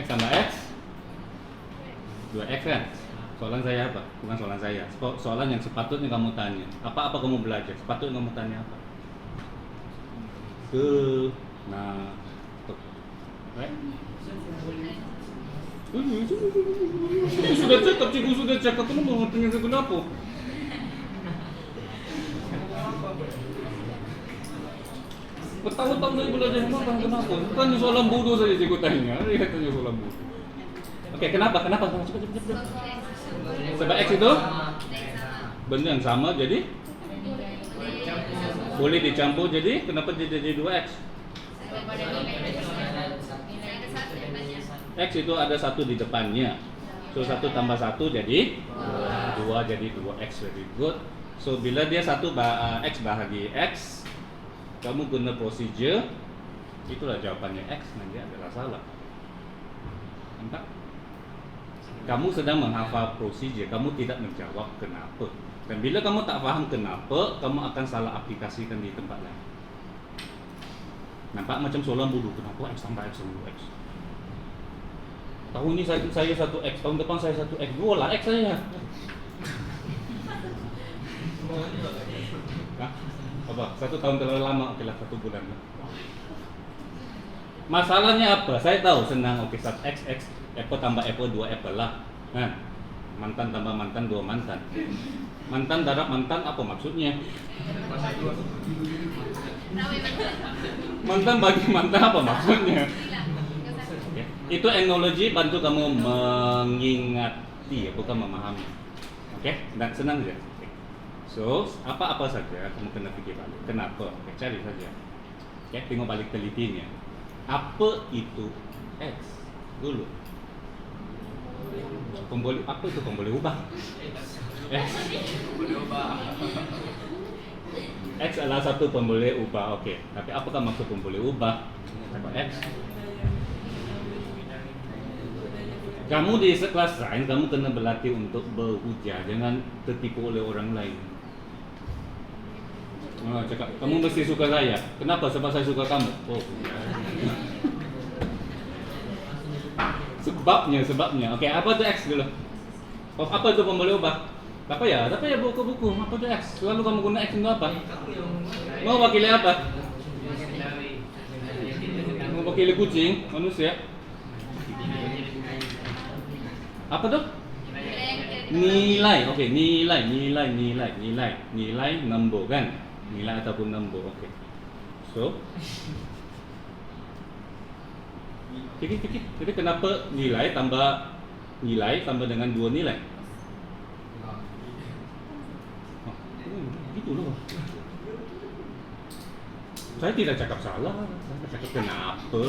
X tambah X 2X kan? Soalan saya apa? Bukan soalan saya. Soalan yang sepatutnya kamu tanya. Apa kamu belajar? Sepatutnya kamu tanya apa? Sudah cakap, cikgu sudah cakap. Kamu mau tanya saya kenapa? Bertahun-tahun saya belajar kenapa? Tanya soalan bodoh saja cikgu tanya. Dia tanya soalan bodoh. Oke, kenapa? Cepat. Sebab X itu benda yang sama, jadi boleh dicampur, jadi kenapa jadi 2X? X itu ada satu di depannya. So 1 tambah 1 jadi 2, jadi 2X. Very good. So bila dia X bahagi X, kamu guna procedure, itulah jawabannya X, nanti adalah salah. Nampak? Kamu sedang menghafal procedure, kamu tidak menjawab kenapa. Dan bila kamu tak faham kenapa, kamu akan salah aplikasikan di tempat lain. Nampak macam soalan bodoh, kenapa X tambah X sama 2X? Tahun ini saya 1X, tahun depan saya 1X, 2 lah X saya. Hah? Apa? 1 tahun terlalu lama, oke lah 1 bulan lah. Masalahnya apa? Saya tahu senang, oke, 1X, apple tambah apple 2 apple lah. Nah, mantan tambah mantan 2 mantan. Mantan darab mantan apa maksudnya? Mantan bagi mantan apa maksudnya? Okay. Itu analogi bantu kamu mengingati, bukan memahami. Oke, dan senang saja. Okay. So, apa-apa saja kamu kena fikir balik. Kenapa? Okay, cari saja. Okay, tengok balik telitinya. Apa itu X? Dulu. Apa itu pemboleh ubah? X adalah satu pemboleh ubah, oke. Tapi apakah maksud pemboleh ubah? X. Kamu di kelas sains, kamu kena berlatih untuk berhujah, jangan tertipu oleh orang lain. Cakap, kamu mesti suka saya. Kenapa? Sebab saya suka kamu. Oh. Sebabnya. Oke, apa itu X dulu? Oh, apa itu pemboleh ubah? Apa ya buku-buku. Apa itu X? Selalu kamu guna X untuk apa? Mau wakili apa? Mau wakili kucing, manusia. Apa tuh? Nilai. Oke, nilai number kan? Nilai ataupun number. Oke. So, fikir. Jadi kenapa nilai tambah dengan 2 nilai? Oh, gitu loh. Saya tidak cakap salah. Saya cakap kenapa?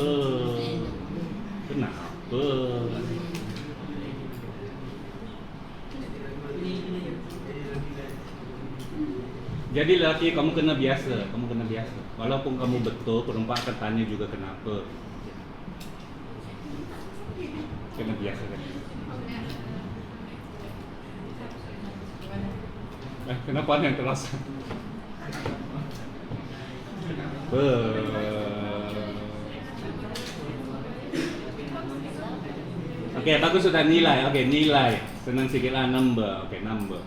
Jadi lagi kamu kena biasa. Walaupun kamu betul, perempuan akan tanya juga kenapa. Kena biasa kan. Kenapa yang terasa? Oke, bagus sudah nilai. Oke, nilai. Senang sikitlah number. Oke, number.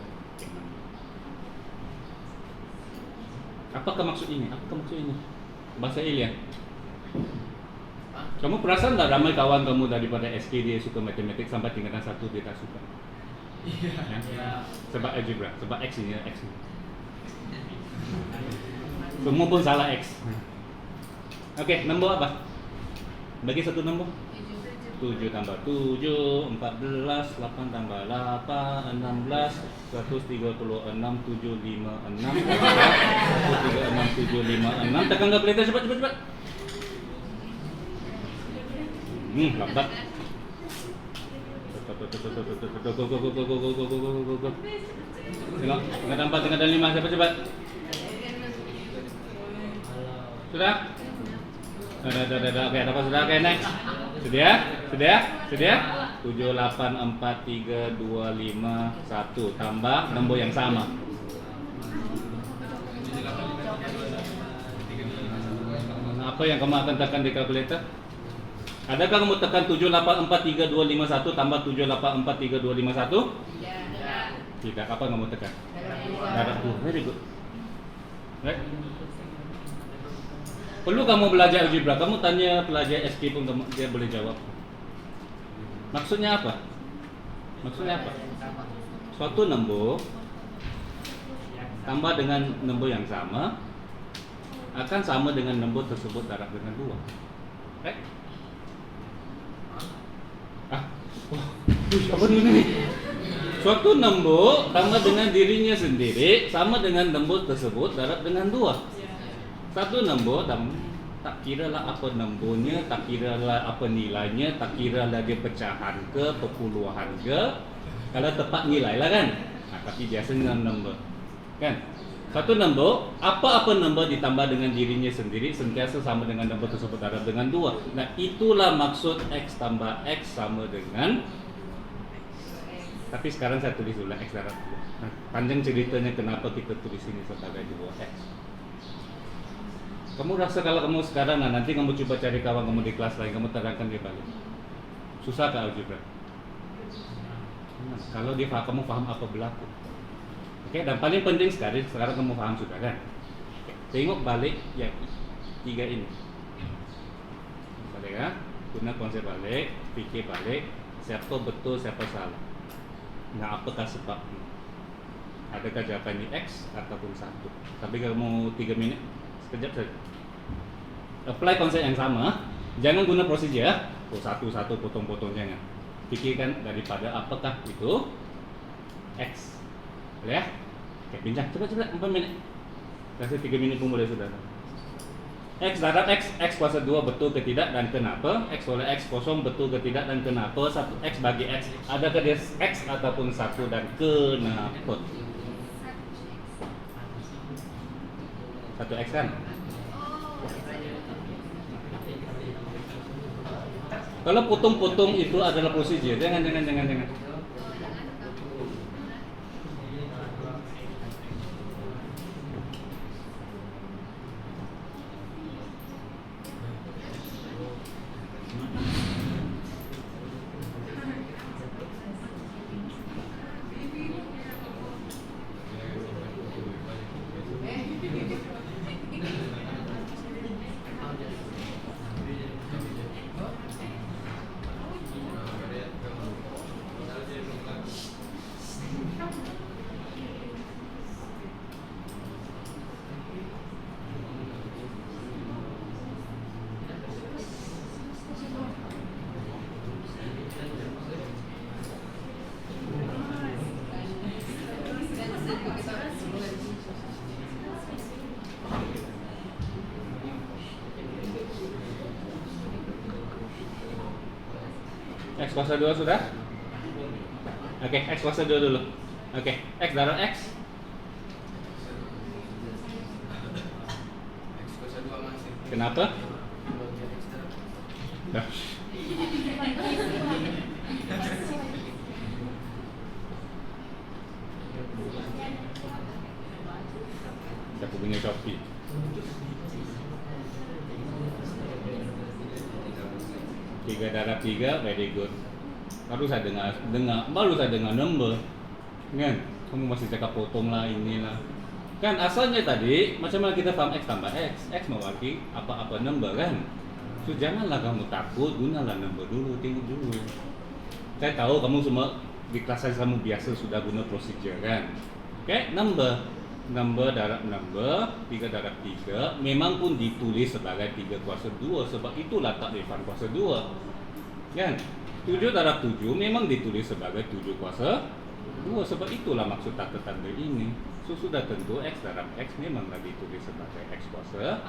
Apakah maksud ini? Bahasa Ilya. Kamu perasan tak ramai kawan kamu daripada SK dia suka matematik sampai tingkatan 1 dia tak suka? Ya. Sebab algebra, sebab X ini X. Semua pun salah X. Oke, nombor apa? Bagi satu nombor. 7 tambah 7, 14, 8 tambah 8, 16, 136, 756, 136, 756. Tekan kalkulator cepat, cepat, cepat. Lambat. Go. Tengok, tinggal 4, tinggal 5, cepat. Sudah? Sudah. Oke, dapat sudah. Oke, next. Sudah? 7, 8, 4, 3, 2, 5, 1. Tambah nombor yang sama. Apa yang kamu akan tekan di kalkulator? Adakah kamu tekan 7, 8, 4, 3, 2, 5, 1 tambah 7, 8, 4, 3, 2, 5, 1? Tidak. Apa yang kamu tekan? Darab 2. Very good. Right? Perlu kamu belajar algebra, kamu tanya pelajar SK pun dia boleh jawab. Maksudnya apa? Suatu nombor tambah dengan nombor yang sama akan sama dengan nombor tersebut darab dengan 2. Right? Apa ini? Suatu nombor tambah dengan dirinya sendiri sama dengan nombor tersebut darab dengan 2. Satu nombor tak kiralah apa nombornya, tak kiralah apa nilainya, tak kiralah dia pecahan ke, perpuluhan ke. Kalau tepat nilai lah kan. Tapi biasanya nombor kan. Satu nombor, apa-apa nombor ditambah dengan dirinya sendiri sentiasa sama dengan nombor tersebut darab dengan 2. Nah, itulah maksud X tambah X sama dengan. Tapi sekarang saya tulis dulu X darab 2. Nah, panjang ceritanya kenapa kita tulis ini sebagai 2X. Kamu rasa kalau kamu sekarang, nanti kamu coba cari kawan kamu di kelas lain, kamu terangkan dia balik. Susah ke algebra? Kalau dia kamu paham apa berlaku. Oke, dan paling penting sekali sekarang kamu paham sudah kan? Tengok balik yang 3 ini. Balik ya, guna konsep balik, fikir balik, siapa betul, siapa salah. Nah, apakah sebabnya? Adakah jawabannya X ataupun 1? Tapi kalau mau 3 menit, sekejap saja. Apply konsep yang sama, jangan guna prosedur ya. Satu-satu potong-potong, jangan. Pikirkan daripada apakah itu X. Boleh ya? Oke, bincang cepat-cepat 4 menit. Kasih 3 menit pun boleh sudah. X darab X, X kuasa 2 betul ke tidak dan kenapa? X oleh X kosong betul ke tidak dan kenapa? 1 X bagi X, adakah dia X ataupun 1 dan kenapa? 1X kan? Kalau potong-potong itu adalah prosedur, jangan. X kuasa 2 sudah? Oke, X kuasa 2 dulu. Oke, X darab X. Kenapa? Dah. Aku punya Shopee. Tiga darab 3, very good. Baru saya dengar number, kan? Kamu masih cakap potong lah inilah. Kan asalnya tadi macam mana kita paham X tambah X, X mewakili apa-apa number kan? So janganlah kamu takut, gunalah number dulu, tengok dulu. Saya tahu kamu semua di kelas saya kamu biasa sudah guna procedure kan. Oke, number darab number 3 darab 3 memang pun ditulis sebagai 3 kuasa 2 sebab itulah tak Irfan kuasa 2 kan. 7 darab 7 memang ditulis sebagai 7 kuasa 2 sebab itulah maksud tata tanda ini. So sudah tentu x darab x memanglah ditulis sebagai x kuasa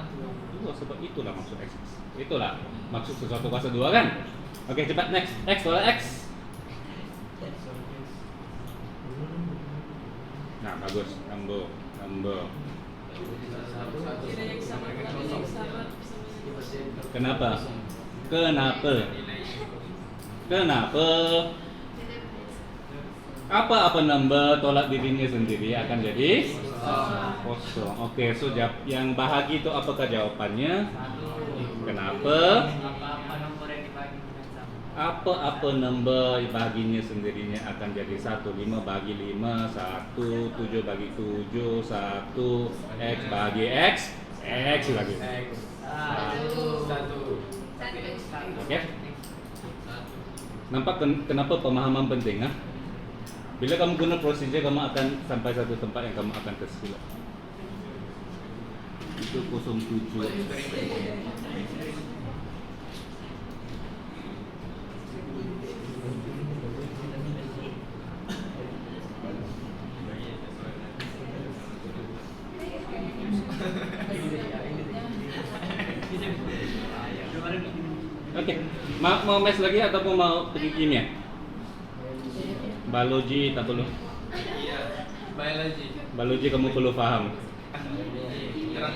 2 sebab itulah maksud x. Itulah maksud sesuatu kuasa 2 kan. Oke, cepat next. X tolak x. Nah, bagus. Number. Kenapa? Apa number tolak dirinya sendiri akan jadi kosong. Oke, so yang bahagi itu apakah jawabannya? Kenapa? Apa number baginya sendirinya akan jadi 1. 5 bagi 5 1, 7 bagi 7 1, x bagi x lagi 1. Oke. Nampak kenapa pemahaman penting ah? Bila kamu guna prosedur kamu akan sampai satu tempat yang kamu akan tersilap. Itu 07. Oke, mau mes lagi ataupun mau pergi kimia? Biologi tak perlu. Biologi kamu perlu faham.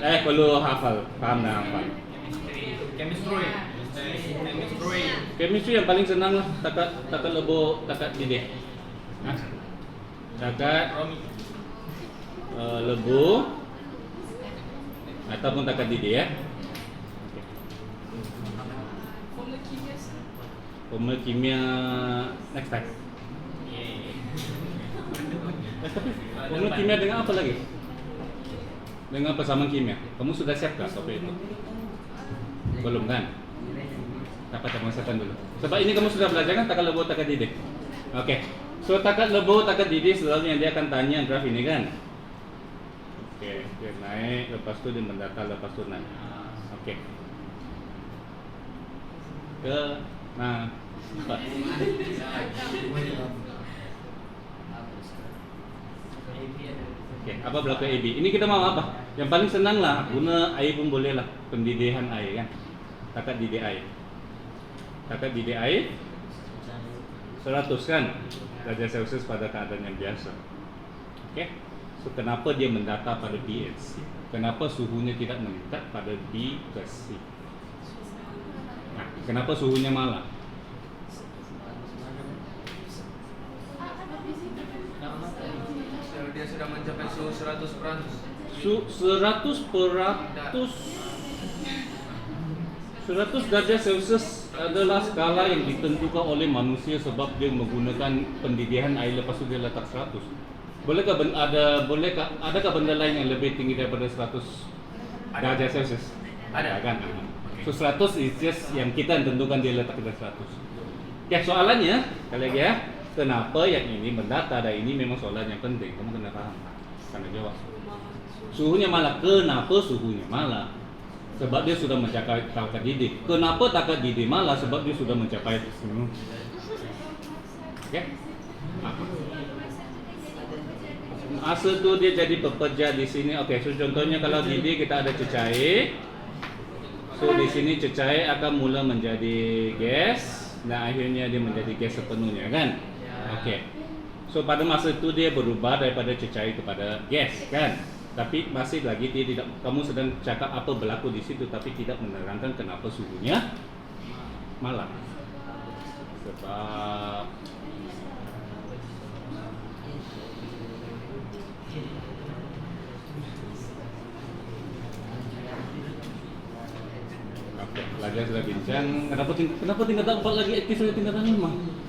Perlu hafal, paham dan hafal. Chemistry yang paling senang lah, takat lebo, takat didih. Takat lebu ataupun takat didih ya. Formula kimia next time. Tapi formula kimia dengan apa lagi? Dengan persamaan kimia. Kamu sudah siapkah topik itu? Belum kan? Dapat cakupan dulu. Sebab ini kamu sudah belajar kan takat lebu, takat didih. Oke. So takat lebu, takat didih selalunya dia akan tanya graf ini kan? Oke, dia naik, lepas tu dia mendata, lepas tu naik. Oke. Nah, apa? Oke, apa berlaku AB? Ini kita mau apa? Yang paling senang lah, guna air pun boleh lah, pendidihan air kan. Takat didih air. Takat didih air 100 kan derajat Celcius pada keadaan yang biasa. Oke. So kenapa dia mendata pada B and C? Kenapa suhunya tidak meningkat pada B ke C? Nah, kenapa suhunya malah? Dia sudah mencapai suhu 100%. 100 derajat Celcius adalah skala yang ditentukan oleh manusia sebab dia menggunakan pendidihan air lepas itu dia letak 100. Adakah benda lain yang lebih tinggi daripada 100 derajat Celcius? Ada kan? So 100 is just yang kita tentukan dia letak pada 100. Oke, soalannya kali lagi ya. Kenapa yang ini mendata dan ini memang soalan yang penting. Kamu kena paham, kena jawab. Suhunya malah. Kenapa suhunya malah? Sebab dia sudah mencapai takat didih. Kenapa takat didih malah? Sebab dia sudah mencapai Oke? Masa tu dia jadi pepejah di sini. Oke, so contohnya kalau didih kita ada cecair. So di sini cecair akan mula menjadi gas dan akhirnya dia menjadi gas sepenuhnya kan? Oke. So pada masa itu dia berubah daripada cecair kepada gas kan? Tapi masih lagi dia tidak, kamu sedang cakap apa berlaku di situ tapi tidak menerangkan kenapa suhunya malah. Sebab oke, pelajar sudah bincang. Kenapa tingkatan 4 lagi aktif dari tingkatan 5?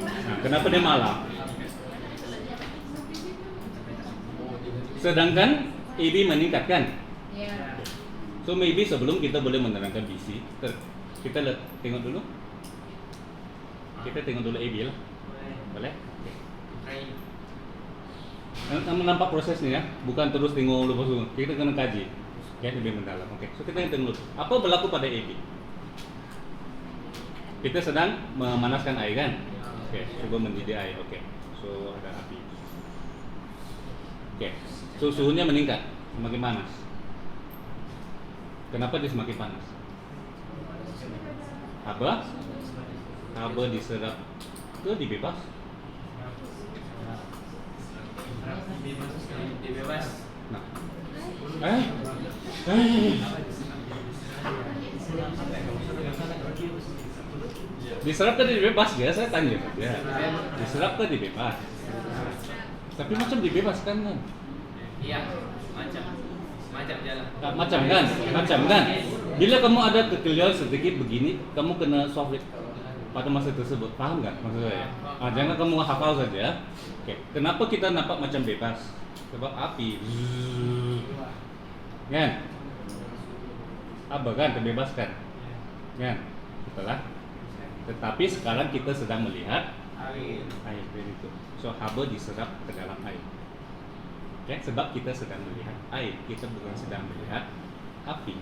Nah, kenapa dia malam? Sedangkan AB meningkat kan? So maybe sebelum kita boleh menerangkan BC, kita tengok dulu. Kita tengok dulu AB lah. Boleh? Nampak prosesnya ya, bukan terus tengok lepas itu. Kita kena kaji, ya, lebih mendalam. Oke, so kita tengok dulu. Apa berlaku pada AB? Kita sedang memanaskan air kan? Oke, coba mendidih air. Oke, so ada api. Oke, so suhunya meningkat, semakin panas. Kenapa dia semakin panas? Haba diserap ke dibebas? Dibebas. Nah, diserap ke dibebas ya? Saya tanya saja. Diserap ke dibebas? Tapi macam dibebaskan kan? Iya, macam jalan. Macam kan? Bila kamu ada kekeliruan sedikit begini, kamu kena solve it pada masa tersebut. Paham nggak maksud saya? Jangan kamu hafal saja. Oke, kenapa kita nampak macam bebas? Sebab api, kan? Apa kan terbebaskan, kan? Itulah. Tetapi sekarang kita sedang melihat air itu. So haba diserap ke dalam air. Okay? Sebab kita sedang melihat air, kita bukan sedang melihat api.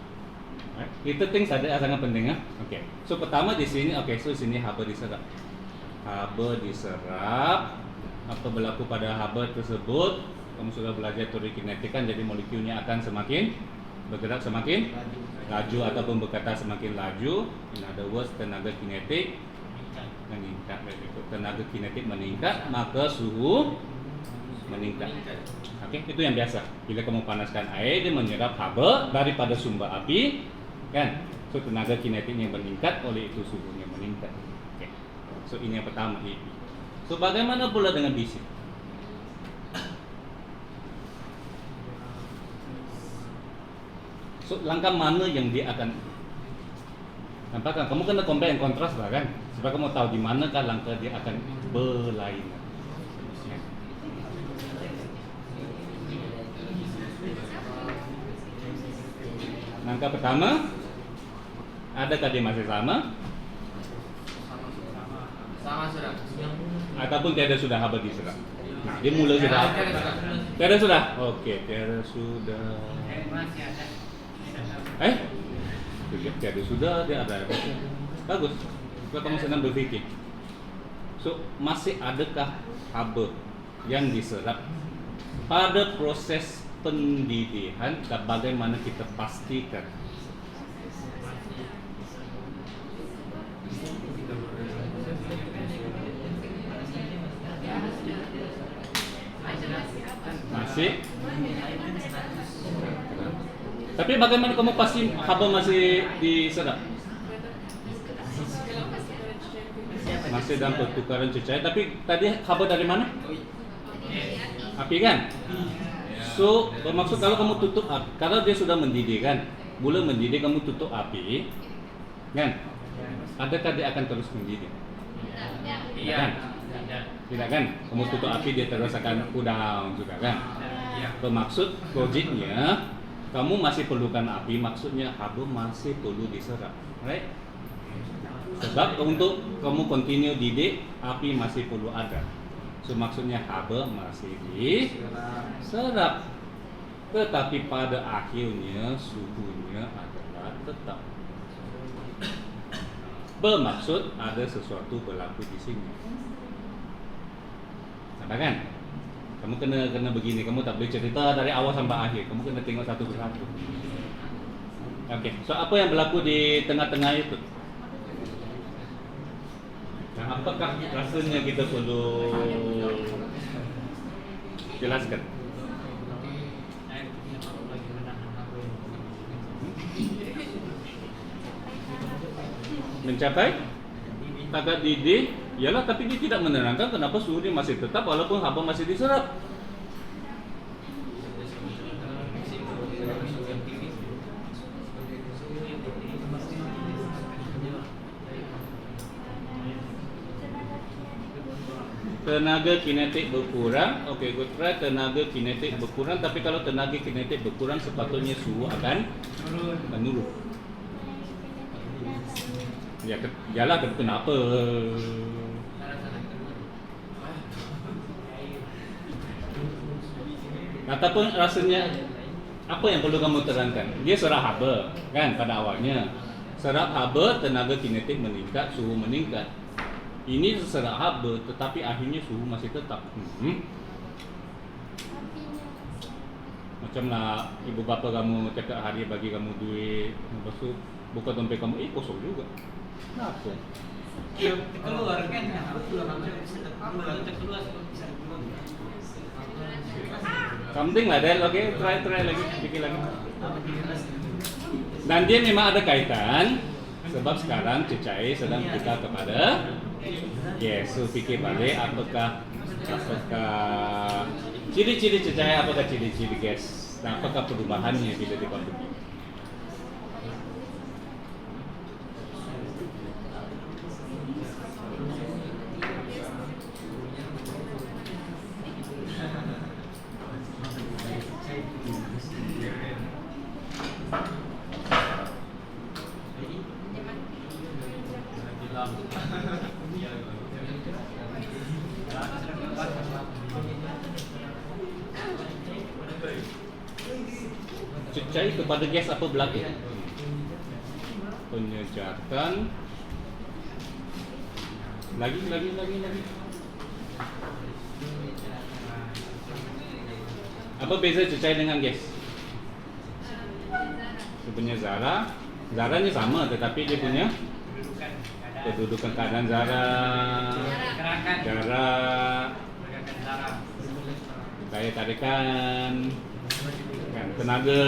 Right? Itu things ada sangat penting ya. Okay. So pertama di sini, so sini haba diserap. Haba diserap. Apa berlaku pada haba tersebut? Kamu sudah belajar teori kinetik kan, jadi molekulnya akan semakin bergerak semakin laju ataupun berkata semakin laju. In other words, tenaga kinetik meningkat. Tenaga kinetik meningkat, maka suhu meningkat. Oke, itu yang biasa. Bila kamu panaskan air, dia menyerap haba daripada sumber api, kan? So tenaga kinetiknya meningkat, oleh itu suhunya meningkat. Oke. So ini yang pertama, AB. So bagaimana pula dengan BC? So langkah mana yang dia akan nampak kan? Kamu kena compare and contrast lah kan, supaya kamu tahu di manakah langkah dia akan berlainan. Langkah pertama, adakah dia masih sama? Sama sudah. Ataupun tiada sudah haba diserap? Nah, dia mula sudah. Tiada sudah. Oke, tiada sudah. Masih ada. Tiada sudah, dia ada. Bagus. Supaya kamu senang berfikir. So, masih adakah haba yang diserap pada proses pendidihan dan bagaimana kita pastikan? Masih? Tapi bagaimana kamu pasti haba masih diserap? Masih dalam pertukaran cecair. Tapi tadi haba dari mana? Api kan? So bermaksud kalau kamu tutup api, kalau dia sudah mendidih kan, mula mendidih kamu tutup api, kan? Adakah dia akan terus mendidih? Iya. Kan? Tidak kan? Kamu tutup api dia terus akan down juga kan? Bermaksud logiknya kamu masih perlukan api, maksudnya haba masih perlu diserap, right? Sebab untuk kamu continue didik, api masih perlu ada. So maksudnya haba masih diserap. Tetapi pada akhirnya suhunya adalah tetap. Bermaksud ada sesuatu berlaku di sini. Nampak kan? Kamu kena begini, kamu tak boleh cerita dari awal sampai akhir. Kamu kena tengok satu persatu. Okey, so apa yang berlaku di tengah-tengah itu? Nah, apakah rasanya kita perlu jelaskan? Mencapai agak didih, ialah tapi dia tidak menerangkan kenapa suhu dia masih tetap walaupun haba masih diserap. Tenaga kinetik berkurang. Okey, good try. Tenaga kinetik berkurang. Tapi kalau tenaga kinetik berkurang, sepatutnya suhu akan menurun. Ya, yalah, kenapa? Ataupun rasanya apa yang perlu kamu terangkan? Dia serap haba, kan, pada awalnya. Serap haba, tenaga kinetik meningkat, suhu meningkat. Ini serap haba, tetapi akhirnya suhu masih tetap. Macamlah ibu bapa kamu tiap hari bagi kamu duit, lepas tu buka dompet kamu, kosong juga. Kenapa? Keluar kan? Keluar. Something like that, okay? Try lagi, pikir lagi. Dan dia memang ada kaitan, sebab sekarang Cecai sedang buka kepada yes, so fikir balik apakah ciri-ciri Cecai, apakah ciri-ciri gas, dan apakah perubahannya bila dia pergi. Cecai kepada gas apa berlaku? Penyejatan. Lagi. Apa beza cecai dengan gas? Dia punya zarahnya sama, tetapi dia punya kedudukan keadaan jarak, daya tarikan, kan, tenaga,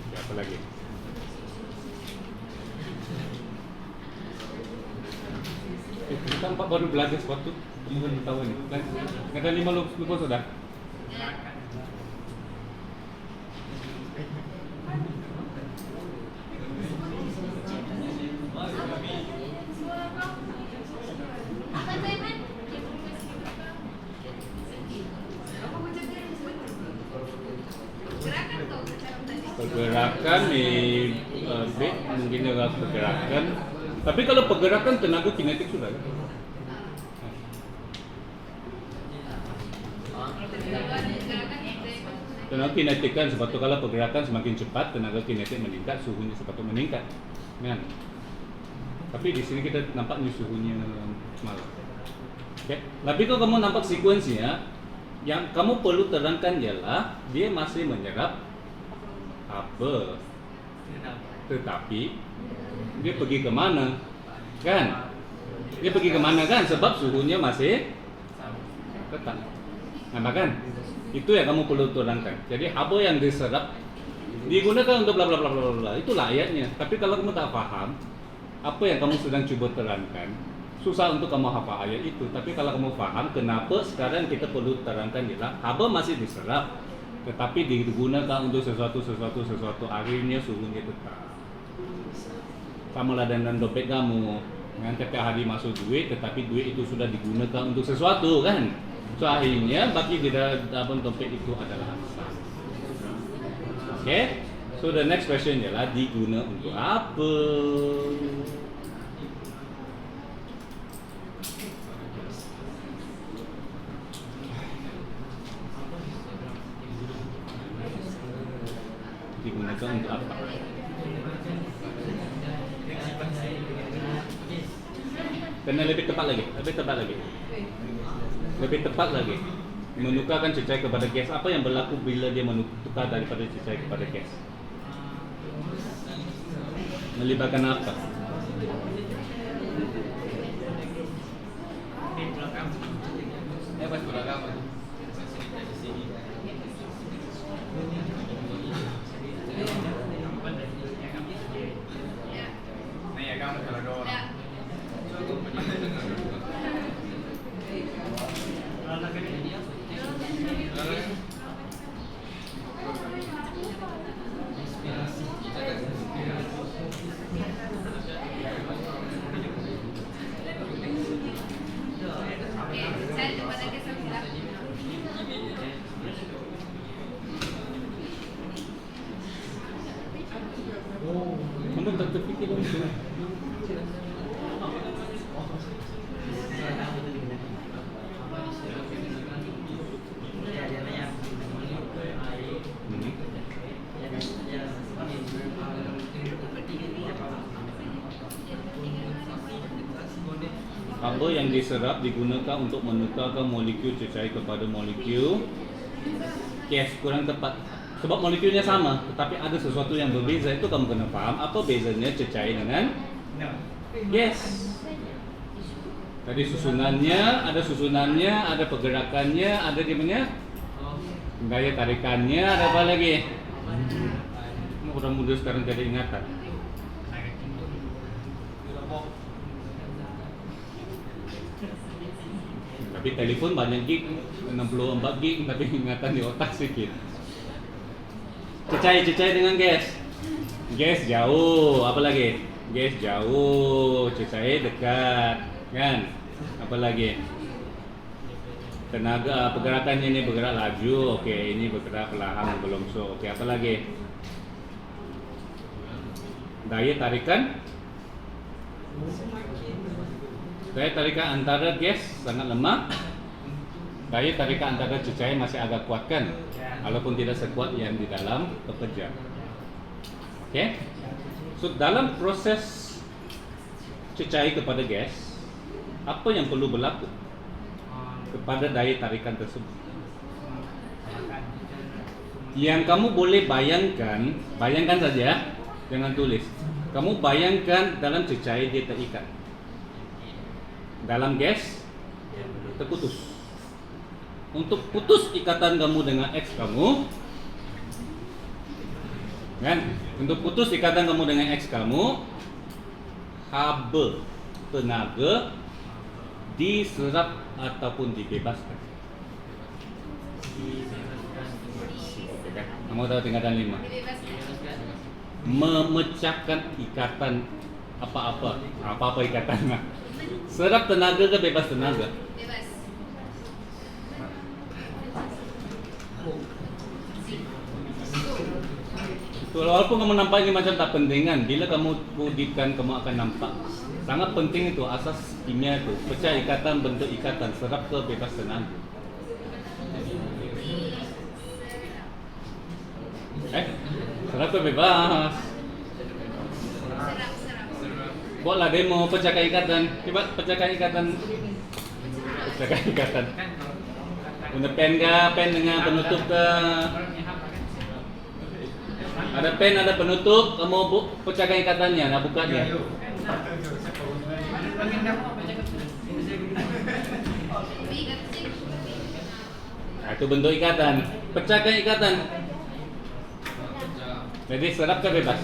apa lagi? Kita empat baru belajar sesuatu, kemudian tahu ini. Kata 5 lupa sudah. Pergerakan B mungkin adalah pergerakan. Tapi kalau pergerakan tenaga kinetik sudah kan? Tenaga kinetik kan sepatutnya kalau pergerakan semakin cepat, tenaga kinetik meningkat, suhunya sepatutnya meningkat, kan? Tapi di sini kita nampaknya suhunya malah. Okay. Tapi kalau kamu nampak sekuensinya, yang kamu perlu terangkan ialah dia masih menyerap apa, tetapi dia pergi ke mana, kan? Dia pergi ke mana kan? Sebab suhunya masih tetap. Nampak kan? Itu yang kamu perlu terangkan. Jadi haba yang diserap digunakan untuk bla bla bla bla bla. Itulah ayatnya. Tapi kalau kamu tak faham apa yang kamu sedang cuba terangkan, susah untuk kamu hafal ayat itu. Tapi kalau kamu faham kenapa sekarang kita perlu terangkan ialah haba masih diserap, tetapi digunakan untuk sesuatu akhirnya suhunya tetap. Sama lah dengan dompet kamu, kan tiap hari masuk duit, tetapi duit itu sudah digunakan untuk sesuatu kan. So akhirnya bagi di dalam dompet itu adalah sah. Okay? So the next question ialah diguna untuk apa? Digunakan untuk apa? Kena lebih tepat lagi. Menukarkan cecai kepada gas. Apa yang berlaku bila dia menukar daripada cecai kepada gas? Melibatkan apa? Haba yang diserap digunakan untuk menukarkan molekul cecair kepada molekul gas. Kurang tepat. Sebab molekulnya sama, tetapi ada sesuatu yang berbeza. Itu kamu kena faham apa bezanya cecair dengan gas. Tadi susunannya, ada pergerakannya, ada dia punya daya tarikannya, ada apa lagi? Orang muda sekarang jadi ingatan. Tapi telepon banyak gig, 64 gig, tapi ingatan di otak sedikit. Cecair dengan gas. Gas jauh, apa lagi? Gas jauh, cecair dekat, kan? Apa lagi? Tenaga pergerakannya ini bergerak laju, oke, ini bergerak perlahan berlongsor, oke, apa lagi? Daya tarikan antara gas sangat lemah. Daya tarikan antara cecair masih agak kuat kan, walaupun tidak sekuat yang di dalam pekerja. Oke, so dalam proses cecair kepada gas, apa yang perlu berlaku kepada daya tarikan tersebut? Yang kamu boleh bayangkan saja, jangan tulis. Kamu bayangkan dalam cecair dia terikat, dalam gas terputus. Untuk putus ikatan kamu dengan X kamu, kan? Untuk putus ikatan kamu dengan X kamu, haba tenaga diserap ataupun dibebaskan. Oke kan? Kamu tahu tingkatan 5. Memecahkan ikatan apa-apa ikatan. Serap tenaga ke bebas tenaga? Bebas. Walaupun kamu nampak ini macam tak penting kan, bila kamu wujudkan kamu akan nampak. Sangat penting itu asas kimia itu. Pecah ikatan, bentuk ikatan, serap ke bebas tenaga. Serap ke bebas. Buatlah demo pecahkan ikatan. Coba pecahkan ikatan. Pecahkan ikatan. Guna pen ke? Pen dengan penutup ke? Ada pen, ada penutup. Kamu pecahkan ikatannya, nak buka dia. Nah, itu bentuk ikatan. Pecahkan ikatan. Jadi serap ke bebas?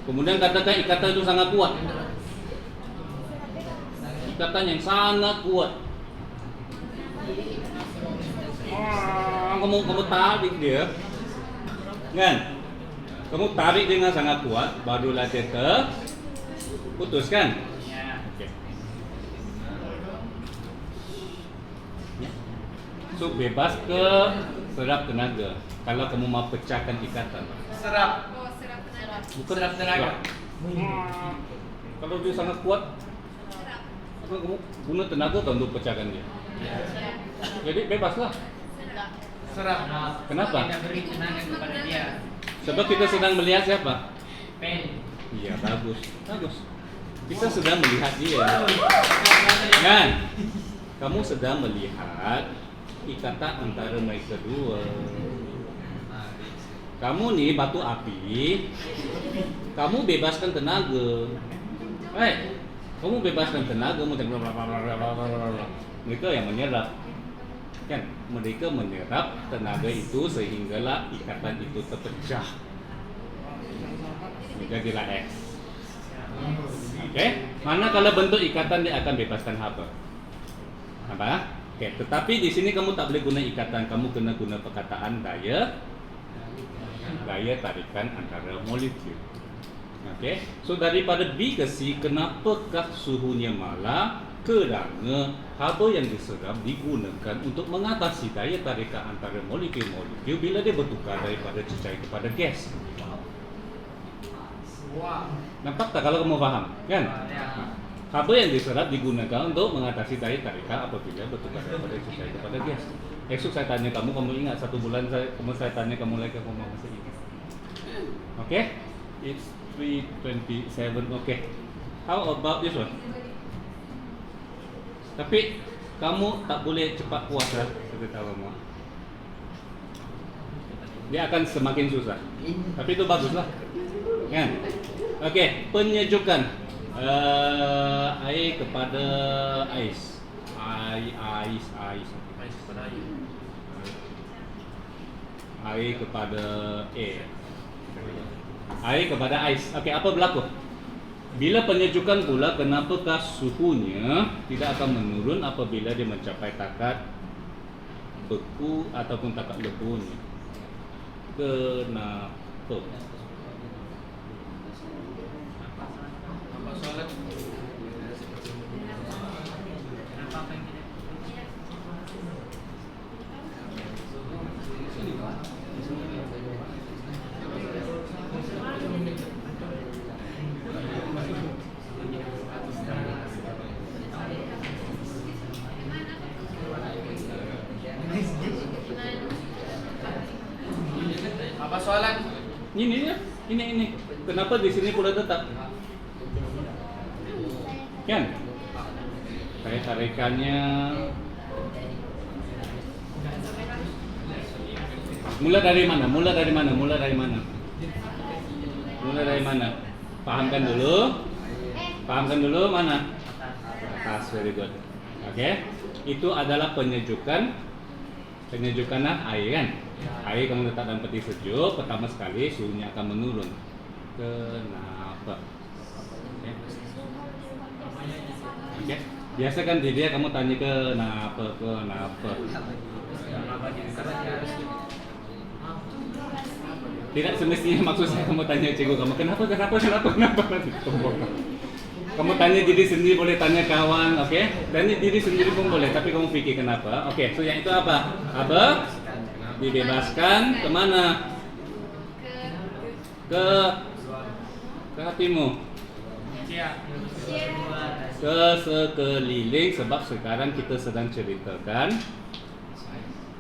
Kemudian katakan ikatan itu sangat kuat. Ikatan yang sangat kuat. Kamu tarik dia, kan? Kamu tarik dengan sangat kuat, barulah dia terputus, kan? Oke. So bebas ke serap tenaga. Kalau kamu mau pecahkan ikatan. Serap. Bukan Serap tenaga. Kalau dia sangat kuat, kamu guna tenaga kan untuk pecahkan dia. Jadi bebaslah. Serap. Kenapa? Kita beri tenaga kepada dia. Sebab kita sedang melihat siapa? Pen. Iya, bagus. Kita sedang melihat dia. Kan? Kamu sedang melihat ikatan antara mereka dua. Kamu nih batu api, kamu bebaskan tenaga. Kamu bebaskan tenaga, mereka yang menyerap. Kan? Mereka menyerap tenaga itu sehinggalah ikatan itu terpecah. Jadilah X. Oke? Mana kalau bentuk ikatan dia akan bebaskan haba. Apa? Oke, tetapi di sini kamu tak boleh guna ikatan, kamu kena guna perkataan daya tarikan antara molekul. Oke, so daripada B ke C, kenapakah suhunya malah? Kerana haba yang diserap digunakan untuk mengatasi daya tarikan antara molekul-molekul bila dia bertukar daripada cecair kepada gas. Nampak tak kalau kamu faham? Kan? Haba yang diserap digunakan untuk mengatasi daya tarikan apabila bertukar daripada cecair kepada gas. Esok saya tanya kamu ingat 1 bulan saya tanya kamu lagi, kamu masih ingat? Okay? It's 327. Okay. How about this one? Tapi kamu tak boleh cepat puas lah, saya tahu kamu. Dia akan semakin susah. Tapi itu bagus lah, kan? Okay, penyejukan air kepada ais. Ais. Ais pada air. Air kepada air. Air kepada ais. Okay, apa berlaku? Bila penyejukan pula, kenapakah suhunya tidak akan menurun apabila dia mencapai takar beku ataupun takar lebunya? Kenapa? Apa soalan? Kenapa apa yang tidak? Apa soalan? Ini dia. Ini. Kenapa di sini pula tetap? Kan? Tarikannya mula dari mana? Pahamkan dulu mana? Atas, very good. Oke. Itu adalah penyejukan air kan? Air kamu letak dalam peti sejuk, pertama sekali suhunya akan menurun. Kenapa? Oke. Biasa kan dia kamu tanya kenapa? Tidak semestinya maksud saya kamu tanya cikgu kamu kenapa? Kamu tanya diri sendiri, boleh tanya kawan, oke? Tanya diri sendiri pun boleh, tapi kamu pikir kenapa? Oke, so yang itu apa? Dibebaskan kemana? Ke hatimu. Ke sekeliling, sebab sekarang kita sedang ceritakan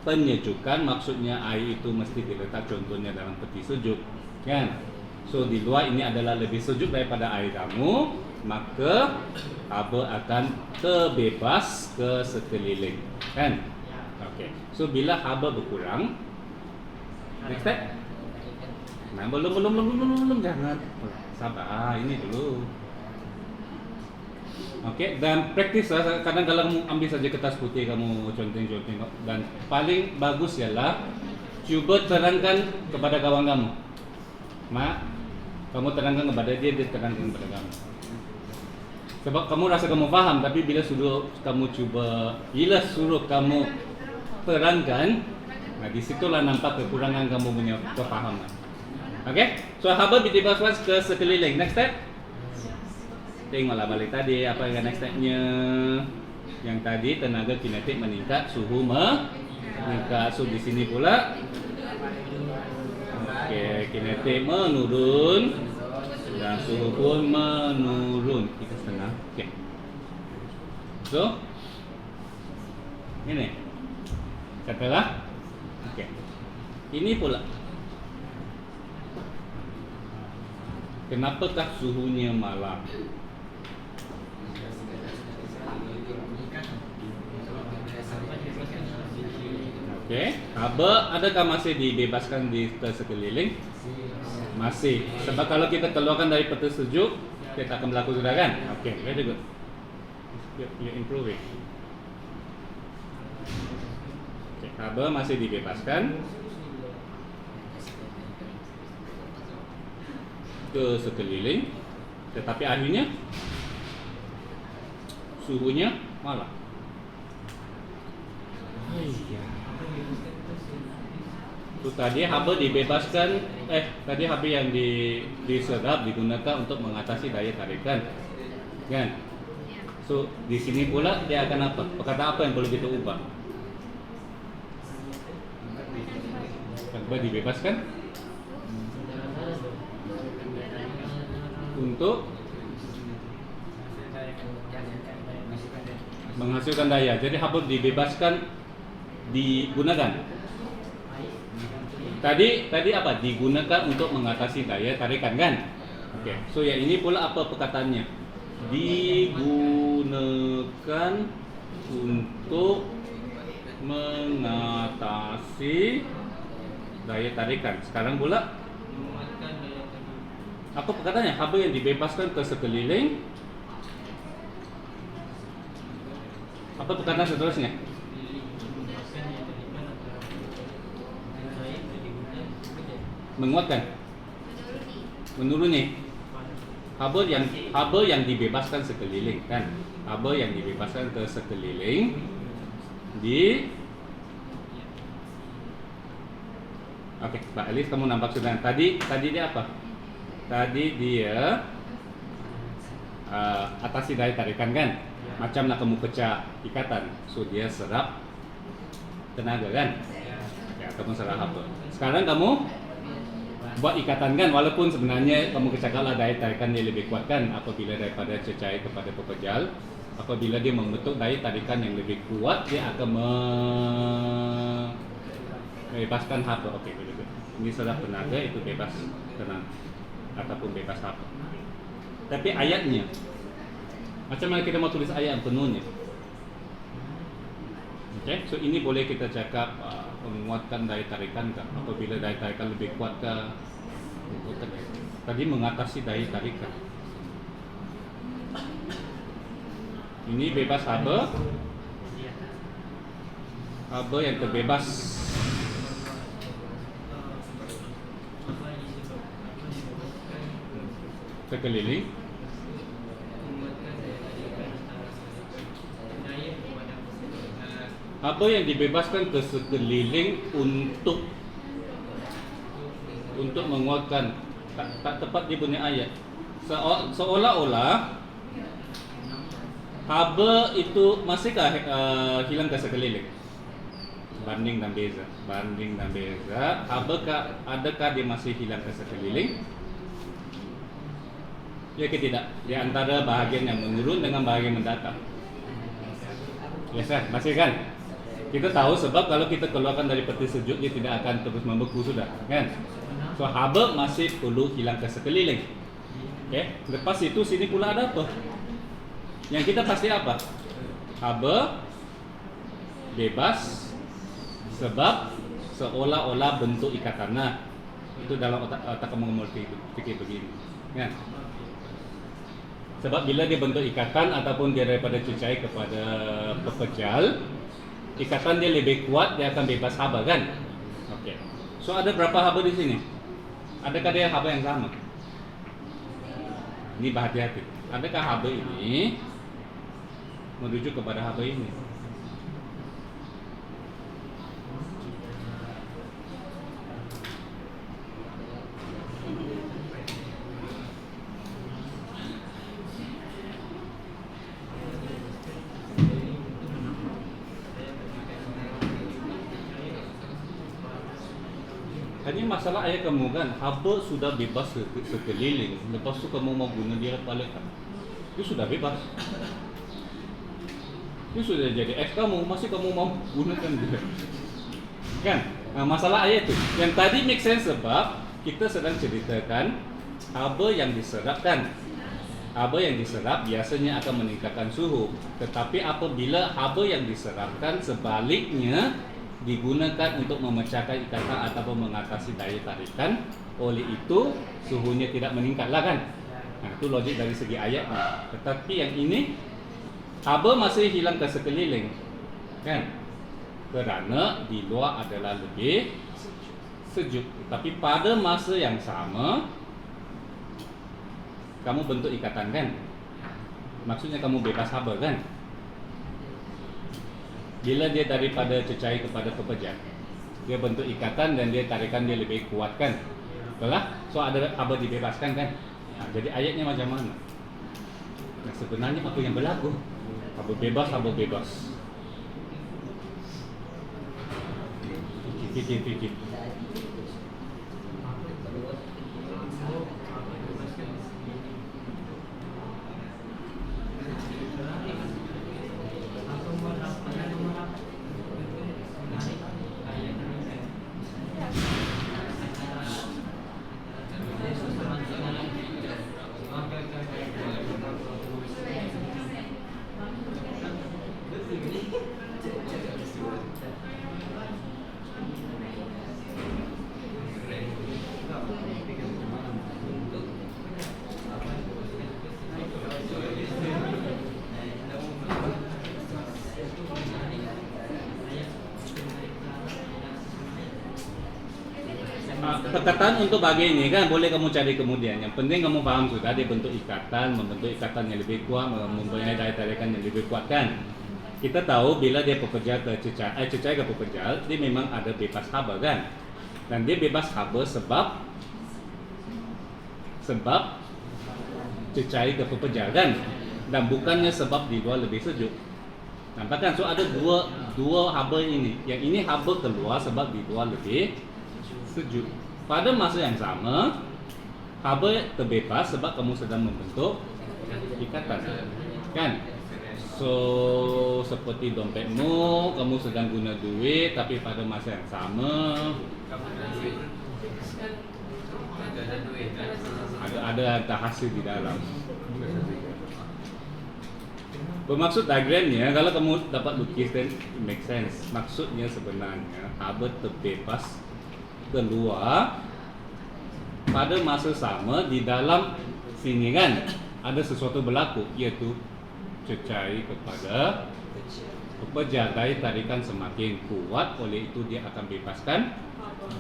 penyejukan, maksudnya air itu mesti diletak contohnya dalam peti sejuk, kan? So di luar ini adalah lebih sejuk daripada air kamu, maka haba akan terbebas ke sekeliling, kan? Okey. So bila haba berkurang, next step. Nah, belum jangan. Sabar, ini dulu. Okey, dan praktis lah. Kadang kalau kamu ambil saja kertas putih, kamu conteng, dan paling bagus ialah cuba terangkan kepada kawan kamu. Mak, kamu terangkan kepada dia terangkan kepada kamu. Sebab kamu rasa kamu faham, tapi bila suruh kamu terangkan, nah disitulah nampak kekurangan kamu punya kefahaman. Okay, so haba dibebaskan ke sekeliling. Next step, tengoklah balik tadi apa yang next stepnya. Yang tadi tenaga kinetik meningkat, suhu meningkat. So di sini pula, okay, kinetik menurun dan suhu pun menurun. Kita setengah. Okay. So ini katalah, okay. Ini pula. Kenapakah suhunya malam? Okey, haba adakah masih dibebaskan di sekeliling? Masih. Sebab kalau kita keluarkan dari peti sejuk, dia tak akan berlaku sudah kan? Okey, very good. You improving. Okey, haba masih dibebaskan ke sekeliling, tetapi akhirnya suhunya malah. Itu tadi haba dibebaskan, tadi haba yang diserap digunakan untuk mengatasi daya tarikan, kan? So di sini pula dia akan apa? Perkataan apa yang perlu kita ubah? Haba dibebaskan untuk menghasilkan daya. Jadi haba dibebaskan digunakan. Tadi apa? Digunakan untuk mengatasi daya tarikan, kan? Oke, so yang ini pula apa perkataannya? Digunakan untuk mengatasi daya tarikan. Sekarang pula Menguatkan daya tarik. apa perkataannya? Haba yang dibebaskan ke sekeliling. Apa perkataan seterusnya? Menguatkan daya tarikan antara air dan digunakan bekerja. Menguatkan, menuruni. Haba yang dibebaskan sekeliling kan? Haba yang dibebaskan ke sekeliling di. Oke, Mbak Elis, kamu nampak sudah. Tadi dia apa? Tadi dia atasi daya tarikan kan? Macamlah kamu pecah ikatan, so dia serap tenaga kan? Ya, kamu serap apa? Sekarang kamu buat ikatan kan, walaupun sebenarnya kamu kecakaplah daya tarikan dia lebih kuat kan apabila daripada cecair kepada pepejal. Apabila dia membentuk daya tarikan yang lebih kuat, dia akan membebaskan haba. Okey, betul. Ini serap tenaga, itu bebas tenaga ataupun bebas haba. Tapi ayatnya, macam mana kita mau tulis ayat yang penuhnya? Okay, so ini boleh kita cakap menguatkan daya tarikan kah? Apabila daya tarikan lebih kuat kah? Tadi mengatasi daya tarikan. Ini bebas haba. Haba yang terbebas sekeliling. Haba yang dibebaskan ke sekeliling untuk menguatkan. Tak tepat dia punya ayat. Seolah-olah haba itu masihkah hilang ke sekeliling? Banding dan beza. Adakah dia masih hilang ke sekeliling? Ya ke tidak? Di antara bahagian yang menurun dengan bahagian mendatang. Yes, masih kan? Kita tahu sebab kalau kita keluarkan dari peti sejuk dia tidak akan terus membeku sudah, kan? So haba masih perlu hilang ke sekeliling. Okay? Lepas itu sini pula ada apa? Yang kita pasti apa? Haba bebas sebab seolah-olah bentuk ikatan. Nah, itu dalam otak kamu fikir begini, kan? Sebab bila dia bentuk ikatan ataupun dia daripada cecair kepada pepejal, ikatan dia lebih kuat, dia akan bebas haba kan? Okey. So ada berapa haba di sini? Adakah dia haba yang sama? Ini berhati-hati. Adakah haba ini merujuk kepada haba ini? Hanya masalah ayat kamu kan, haba sudah bebas sekeliling. Lepas tu kamu mau guna dia balik kan? Dia sudah bebas. Dia sudah jadi ex kamu, masih kamu mau gunakan dia? Kan? Nah, masalah ayat itu. Yang tadi make sense sebab kita sedang ceritakan haba yang diserap kan. Haba yang diserap biasanya akan meningkatkan suhu. Tetapi apabila haba yang diserapkan sebaliknya digunakan untuk memecahkan ikatan ataupun mengatasi daya tarikan, oleh itu suhunya tidak meningkatlah kan. Nah, itu logik dari segi ayatnya. Tetapi yang ini haba masih hilang ke sekeliling kan, kerana di luar adalah lebih sejuk. Tapi pada masa yang sama kamu bentuk ikatan kan, maksudnya kamu bebas haba kan. Bila dia daripada cecair kepada pepejal, dia bentuk ikatan dan dia tarikan dia lebih kuat kan. Betul lah? So ada haba dibebaskan kan. Nah, jadi ayatnya macam mana? Nah, sebenarnya apa yang berlaku? Haba bebas, haba bebas. Fikir. Perkataan untuk bagian ini kan boleh kamu cari kemudian. Yang penting kamu paham sudah dia bentuk ikatan, membentuk ikatan yang lebih kuat, mempunyai daya tarikan yang lebih kuat kan. Kita tahu bila dia pekerja ke cecai ke pekerja, dia memang ada bebas haba kan. Dan dia bebas haba sebab cecai ke pekerja kan. Dan bukannya sebab di luar lebih sejuk. Nampak kan? So ada dua haba ini. Yang ini haba keluar sebab di luar lebih sejuk. Pada masa yang sama, haba terbebas sebab kamu sedang membentuk ikatan, kan? So seperti dompetmu, kamu sedang guna duit, tapi pada masa yang sama ada hasil di dalam. Bermaksud diagramnya, kalau kamu dapat lukis dan make sense. Maksudnya sebenarnya haba terbebas keluar pada masa sama di dalam sini kan ada sesuatu berlaku, iaitu cecai kepada pekerja, daya tarikan semakin kuat, oleh itu dia akan bebaskan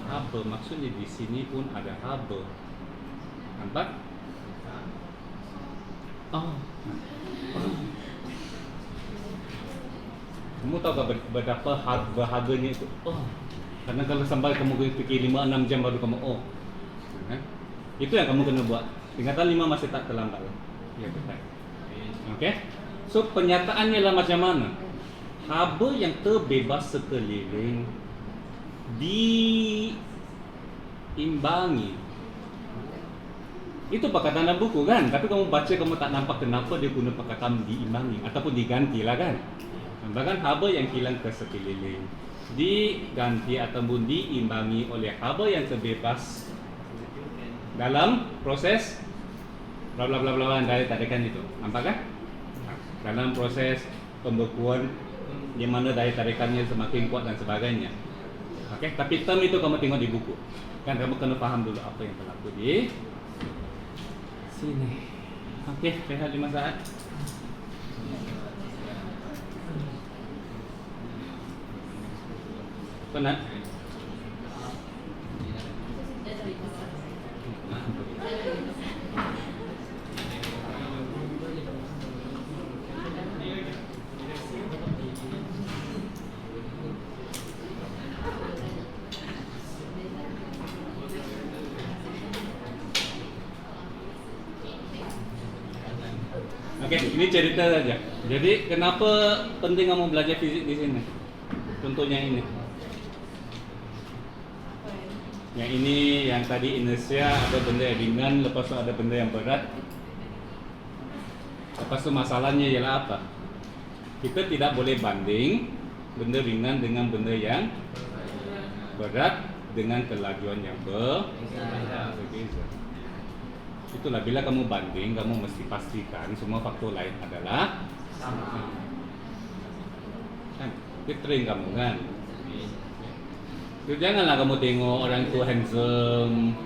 haba. Maksudnya di sini pun ada haba. Nampak? Kamu tahu tak berapa berharganya itu? Karena kalau sampai kamu fikir 5-6 jam baru kamu itu yang kamu kena buat. Tingkatan 5 masih tak terlambat lah. Ya, betul. Okey. So penyataannya lah macam mana? Haba yang terbebas sekeliling diimbangi. Itu perkataan dalam buku kan? Tapi kamu baca kamu tak nampak kenapa dia guna perkataan diimbangi ataupun diganti lah kan? Bahkan haba yang hilang ke sekeliling diganti ataupun diimbangi oleh haba yang terbebas dalam proses bla bla bla bla daya tarikan itu. Nampak kan? Dalam proses pembekuan di mana daya tarikannya semakin kuat dan sebagainya. Okey, tapi term itu kamu tengok di buku. Kan kamu kena faham dulu apa yang berlaku di sini. Okey, rehat 5 saat. Penat? Okey, ini cerita saja. Jadi kenapa penting kamu belajar fizik di sini? Contohnya ini. Yang ini, yang tadi inersia, ada benda yang ringan, lepas tu ada benda yang berat. Lepas tu masalahnya ialah apa? Kita tidak boleh banding benda ringan dengan benda yang berat dengan kelajuan yang berbeza. Itulah bila kamu banding, kamu mesti pastikan semua faktor lain adalah sama. Kan? Itu train kamu kan? Janganlah kamu tengok orang itu handsome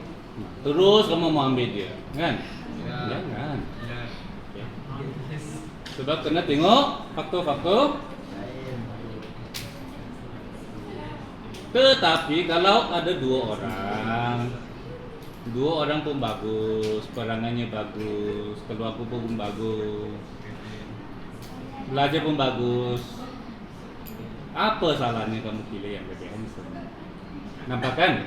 terus kamu mau ambil dia, kan? Jangan. Okay. Sebab kena tengok faktor-faktor. Tetapi kalau ada dua orang pun bagus, perangannya bagus, keluarga pun bagus, belajar pun bagus, apa salahnya kamu pilih yang lebih handsome? Nampak kan?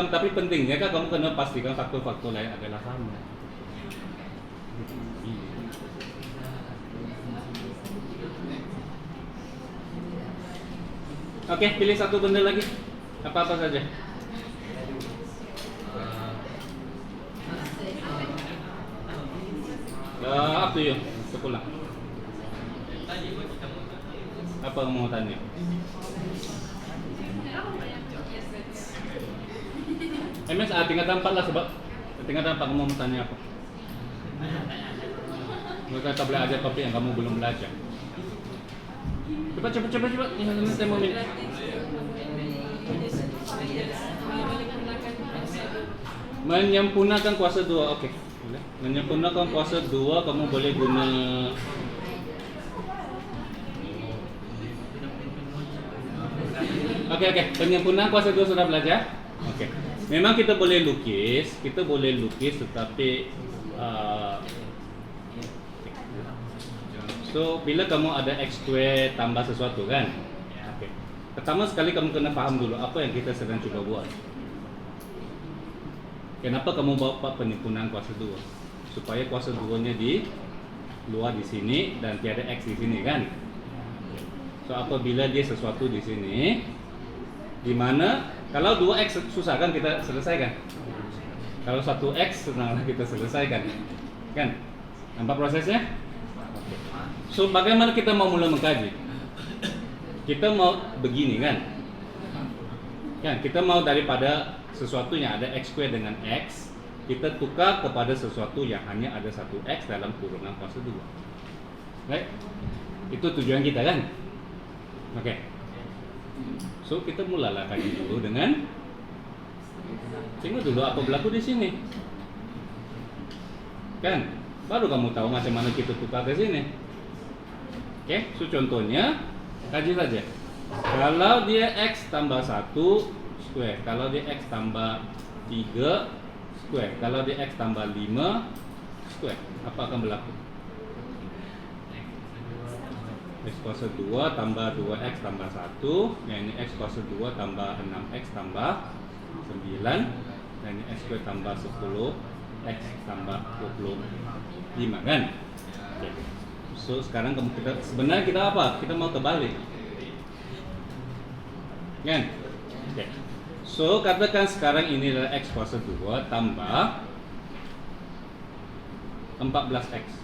Tapi pentingnya kan kamu kena pastikan faktor-faktor lain adalah sama. Okey, pilih satu benda lagi. Apa-apa saja. Up to you. Sekolah. Apa kamu mau tanya? MS tingkatan 4 lah sebab tingkatan 4 kamu mau tanya apa? Mereka tak boleh ajar topik yang kamu belum belajar. Cepat. Ini saya mau minta. Menyempurnakan kuasa 2. Okey. Menyempurnakan kuasa 2 kamu boleh guna Okey. Penyempurnaan kuasa 2 sudah belajar? Okey. Memang kita boleh lukis, tetapi so bila kamu ada x square tambah sesuatu kan? Oke. Pertama sekali kamu kena paham dulu apa yang kita sedang coba buat. Kenapa kamu bawa penyempurnaan kuasa 2? Supaya kuasa 2-nya di luar di sini dan tiada x di sini kan? So apabila dia sesuatu di sini, di mana kalau 2x susah kan kita selesaikan. Kalau 1x senanglah kita selesaikan. Kan? Nampak prosesnya? So bagaimana kita mau mulai mengkaji? Kita mau begini kan? Kan kita mau daripada sesuatu yang ada x square dengan x, kita tukar kepada sesuatu yang hanya ada 1x dalam kurungan kuasa 2. Right? Itu tujuan kita kan? Oke. So kita mulalah kaji dulu dengan tengok dulu apa berlaku di sini. Kan? Baru kamu tahu macam mana kita tukar ke sini. Oke, so contohnya kaji saja. Kalau dia x tambah 1 square, kalau dia x tambah 3 square, kalau dia x tambah 5 square, apa akan berlaku? X kuasa 2 tambah 2x tambah 1, yang ini x kuasa 2 tambah 6x tambah 9, dan ini x square tambah 10, x tambah 25 kan? Oke. So sekarang sebenarnya kita apa? Kita mau terbalik kan? Oke. So katakan sekarang ini adalah x kuasa 2 tambah 14x.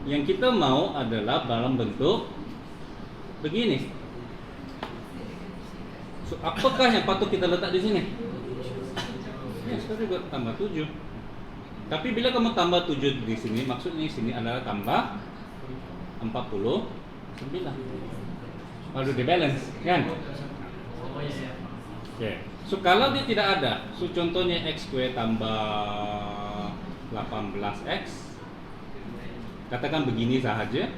Yang kita mau adalah dalam bentuk begini. So apakah yang patut kita letak di sini? Ya, sekarang juga tambah 7. Tapi bila kamu tambah 7 di sini, maksudnya di sini adalah tambah 49. Lalu di balance kan? Oke. So kalau dia tidak ada, so contohnya x square tambah 18x, katakan begini sahaja.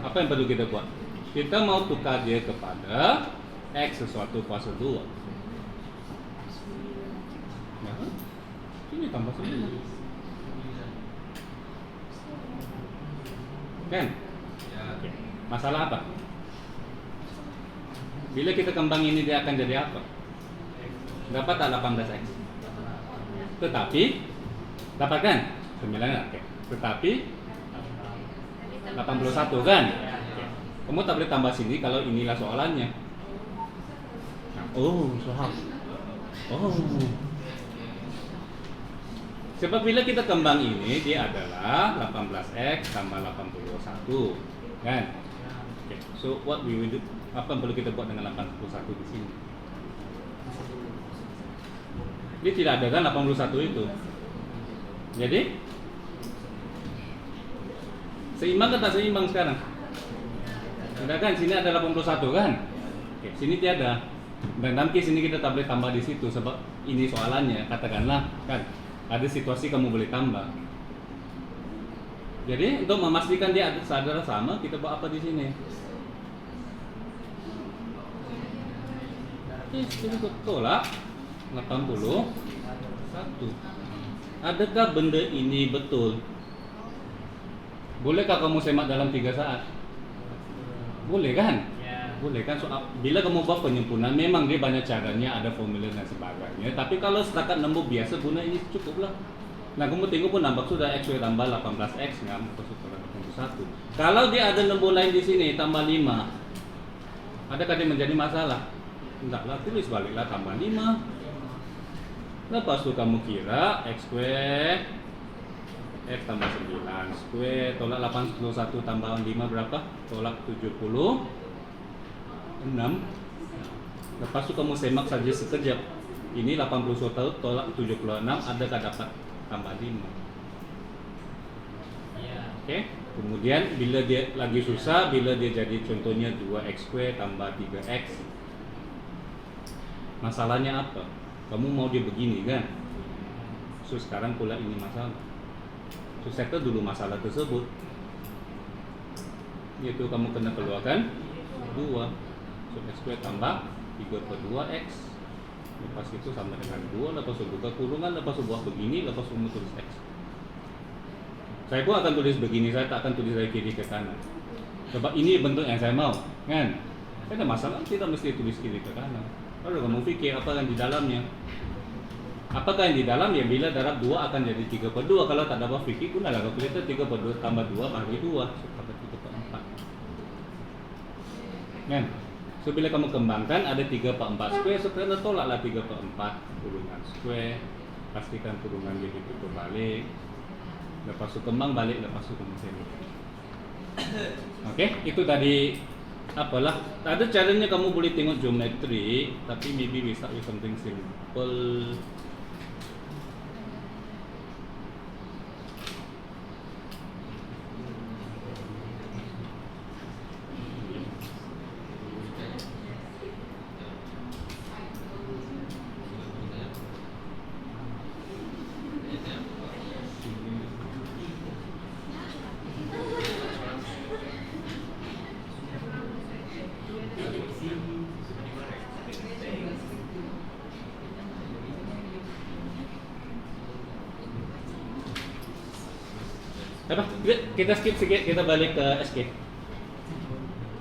Apa yang perlu kita buat? Kita mau tukar dia kepada x sesuatu kuasa 2. Ya, ini tambah 9. Kan? Oke. Masalah apa? Bila kita kembang ini dia akan jadi apa? Dapat tak 18x? Tetapi dapat kan? 9 oke. Tetapi 81 kan? Kamu tak boleh tambah sini kalau inilah soalannya. Oh, soal. Oh. Sebab bila kita kembang ini dia adalah 18x tambah 81 kan? Okay. So what we will do? Apa yang perlu kita buat dengan 81 di sini? Dia tidak ada kan 81 itu. Jadi seimbang atau tak seimbang sekarang? Sudah kan, sini ada 81 kan? Oke, sini tiada. Dan nanti sini kita tak boleh tambah di situ sebab ini soalannya, katakanlah kan ada situasi kamu boleh tambah. Jadi untuk memastikan dia adalah sama, kita buat apa di sini? Ini tolak 81. Adakah benda ini betul? Bolehkah kamu semak dalam 3 saat? Boleh kan? Boleh kan? So, bila kamu buat penyempurnaan, memang dia banyak caranya, ada formula dan sebagainya. Tapi kalau setakat nombor biasa guna ini cukuplah. Nah, kamu tengok pun nampak sudah x tambah 18x nggak masuk ke 81. Kalau dia ada nombor lain di sini tambah 5, adakah dia menjadi masalah? Tidaklah, tulis baliklah tambah 5. Lepas tu kamu kira x square x tambah 9 square tolak 81 tambah 5 berapa? Tolak 76. Lepas tu kamu semak saja sekejap. Ini 81 tolak 76, adakah dapat tambah 5? Oke. Kemudian bila dia lagi susah, bila dia jadi contohnya 2x square tambah 3x. Masalahnya apa? Kamu mau dia begini kan? So sekarang pula ini masalah. So settle dulu masalah tersebut. Yaitu kamu kena keluarkan 2. So x square tambah 3/2x Lepas itu sama dengan 2, lepas itu buka kurungan, lepas itu buat begini, lepas itu tulis X. Saya pun akan tulis begini, saya tak akan tulis dari kiri ke kanan. Sebab ini bentuk yang saya mau, kan? Tidak ada masalah, tidak mesti tulis kiri ke kanan. Kalau kamu fikir apa yang di dalamnya. Apakah yang di dalam ya bila darab 2 akan jadi 3/2. Kalau tak dapat fikir pun adalah kalkulator 3/2 tambah 2 bagi 2 dapat 3/4. Kan? So bila kamu kembangkan ada 3/4 square, so kena tolaklah 3/4 kurungan square. Pastikan kurungan dia ditutup balik. Lepas itu kembang balik, lepas itu kamu sini. Oke, itu tadi apalah. Ada caranya kamu boleh tengok geometri, tapi maybe we start with something simple. Apa? Kita skip sedikit, kita balik ke SK.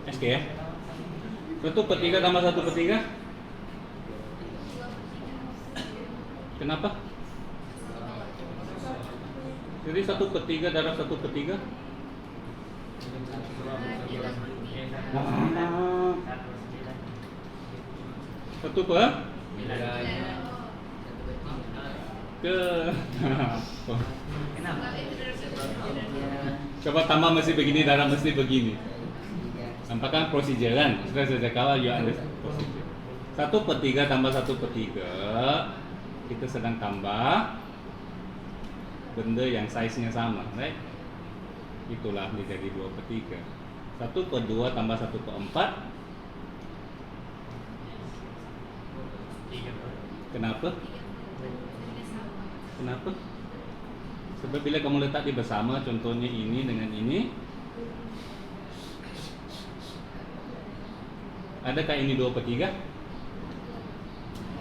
SK ya. 1/3 tambah 1/3. Kenapa? Jadi 1/3 darab 1/3. Satu per ke coba tambah mesti begini, darab mesti begini. Nampakkan prosedur kan? Sudah sejak awal you understand prosedur. 1/3 tambah 1/3 kita sedang tambah benda yang size-nya sama, right? Itulah menjadi 2/3. 1/2 tambah 1/4. Kenapa? Kenapa? Sebab bila kamu letak di bersama, contohnya ini dengan ini, adakah ini 2/3?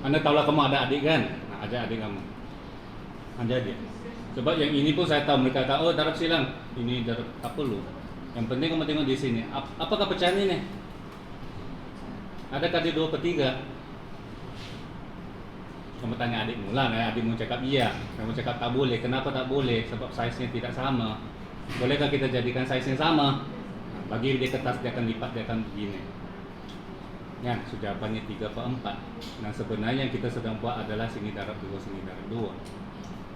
Anda tahulah kamu ada adik kan? Nah, ajak adik kamu. Ajak dia. Sebab yang ini pun saya tahu mereka kata, oh darab silang, ini darab tak perlu. Yang penting kamu tengok di sini. Apakah pecahan ini? Adakah dia 2/3? Kamu tanya adikmu lah, adikmu cakap iya. Kamu cakap tak boleh. Kenapa tak boleh? Sebab size-nya tidak sama. Bolehkah kita jadikan size-nya sama? Bagi dia kertas, dia akan lipat, dia akan begini. Kan, jawabannya 3/4. Nah sebenarnya yang kita sedang buat adalah sini darab 2, sini darab 2.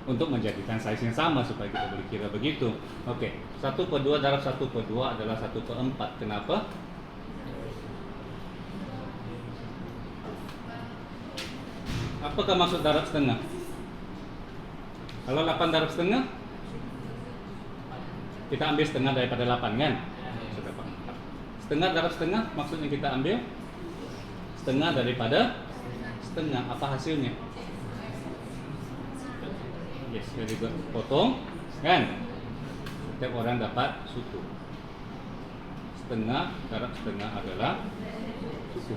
Untuk menjadikan size-nya sama supaya kita boleh kira begitu. Oke, 1/2 darab 1/2 adalah 1/4. Kenapa? Apakah maksud darab setengah? Kalau 8 darab setengah, kita ambil setengah daripada 8 kan? Sudah 4. Setengah darab setengah, maksudnya kita ambil setengah daripada setengah. Apa hasilnya? Yes, very good. Potong, kan? Setiap orang dapat suku. Setengah darab setengah adalah suku.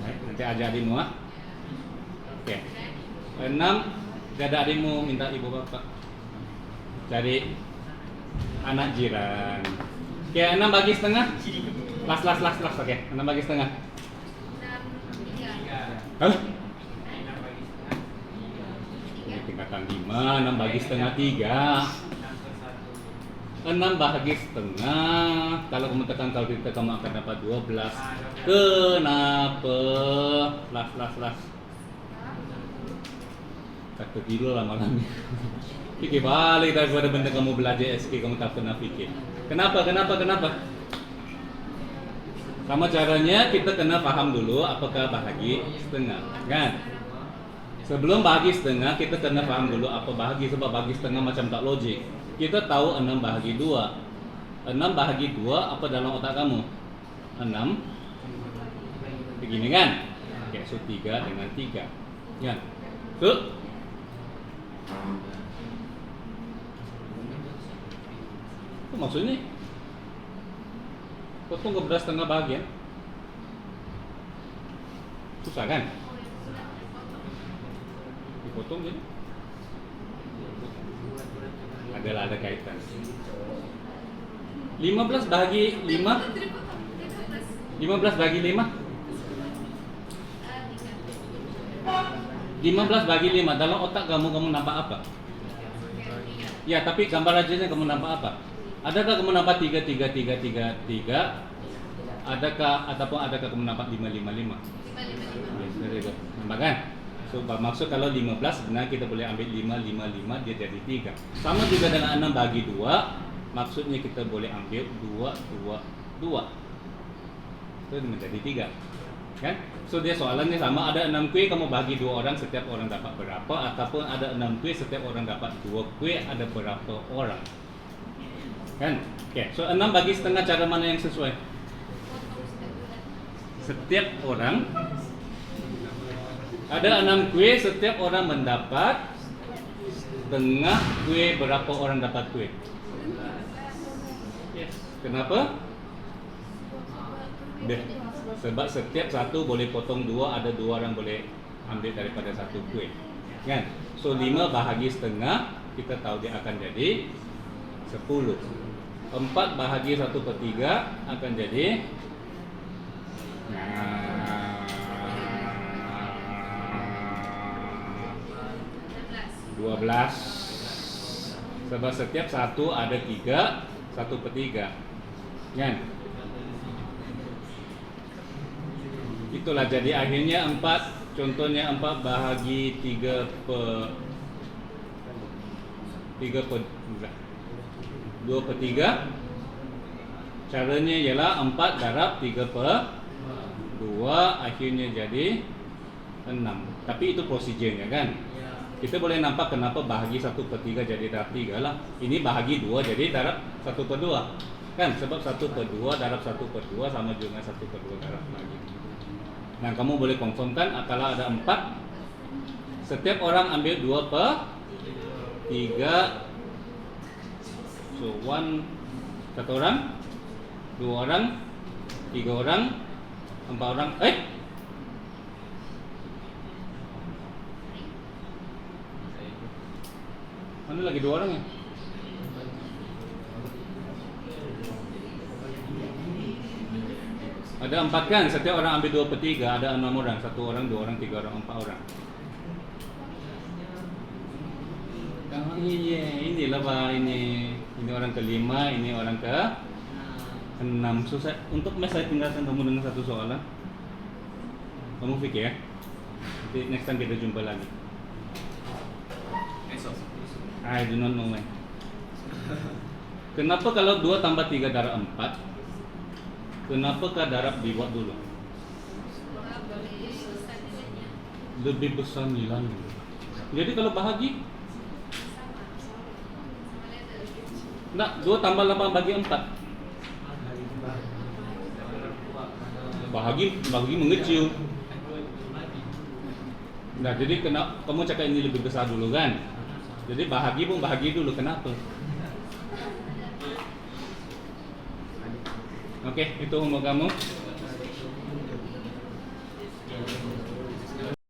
Baik, nanti ajar adikmu ah. Oke. 6, gak ada adikmu minta ibu bapak. Cari anak jiran. Oke, 6 bagi setengah. Las. Oke, 6 bagi setengah. Hah? Ini tingkatan 5, 6 bagi setengah 3. 6 bagi setengah. Kalau kamu tekan kalkulator kamu akan dapat 12. Kenapa? Las. Tak tertidur lah malam ni. Fikir balik daripada benda kamu belajar SK kamu tak pernah fikir. Kenapa? Sama caranya kita kena faham dulu apakah bahagi setengah, kan? Sebelum bahagi setengah kita kena faham dulu apa bahagi, sebab bahagi setengah macam tak logik. Kita tahu 6 bahagi 2. 6 bahagi 2 apa dalam otak kamu? 6 begini kan? Oke, so 3 dengan 3. Kan? So itu maksudnya potong ke beras setengah bahagian susah kan? potong jadi. Ada kaitan. 15 bagi 5. 15 bagi 5. 15 bagi 5 dalam otak kamu nampak apa? Ya, tapi gambar aja kamu nampak apa? Adakah kamu nampak 3 3 3 3 3? Adakah kamu nampak 5 5 5? Yes, very good. Nampak kan? So, maksud kalau 15 sebenarnya kita boleh ambil 5 5 5 dia jadi 3. Sama juga dengan 6 bagi 2, maksudnya kita boleh ambil 2 2 2. Itu menjadi 3. Kan? So dia soalannya sama, ada 6 kue kamu bagi 2 orang, setiap orang dapat berapa, ataupun ada 6 kue setiap orang dapat 2 kue, ada berapa orang. Kan? Oke, so 6 bagi setengah, cara mana yang sesuai? Setiap orang ada 6 kue, setiap orang mendapat setengah kue, berapa orang dapat kue? Yes. Kenapa? Sebab setiap satu boleh potong 2, ada 2 orang boleh ambil daripada satu kue. Kan? So 5 bahagi setengah, kita tahu dia akan jadi 10. 4 bahagi 1/3 akan jadi 12. Sebab setiap satu ada 3, 1/3. Kan? Itulah jadi akhirnya 4, contohnya 4 bahagi 2/3. Caranya ialah 4 darab 3/2, akhirnya jadi 6. Tapi itu prosedurnya kan. Kita boleh nampak kenapa bahagi 1/3 jadi darab 3 lah. Ini bahagi 2 jadi darab 1/2. Kan? Sebab 1/2 darab 1/2 sama juga 1/2 darab lagi. Nah, kamu boleh confirmkan kalau ada 4, setiap orang ambil 2/3. So 1 orang, 2 orang, 3 orang, 4 orang. Mana lagi 2 orang ya? Ada 4 kan? Setiap orang ambil 2/3, ada 6 orang. 1 orang, 2 orang, 3 orang, 4 orang. Iya, inilah Pak, ini orang kelima, ini orang ke-6. So, untuk mes saya tinggalkan kamu dengan satu soalan. Kamu fikir ya? Nanti next time kita jumpa lagi. I do not know when. Kenapa kalau 2 tambah 3 darab 4? Kenapakah darab dibuat dulu? Lebih besar nilainya. Jadi kalau bahagi, nak 2 tambah 8 bagi 4. Bahagi mengecil. Nah, jadi kamu cakap ini lebih besar dulu kan? Jadi bahagi pun bahagi dulu. Kenapa? Oke, itu homework kamu.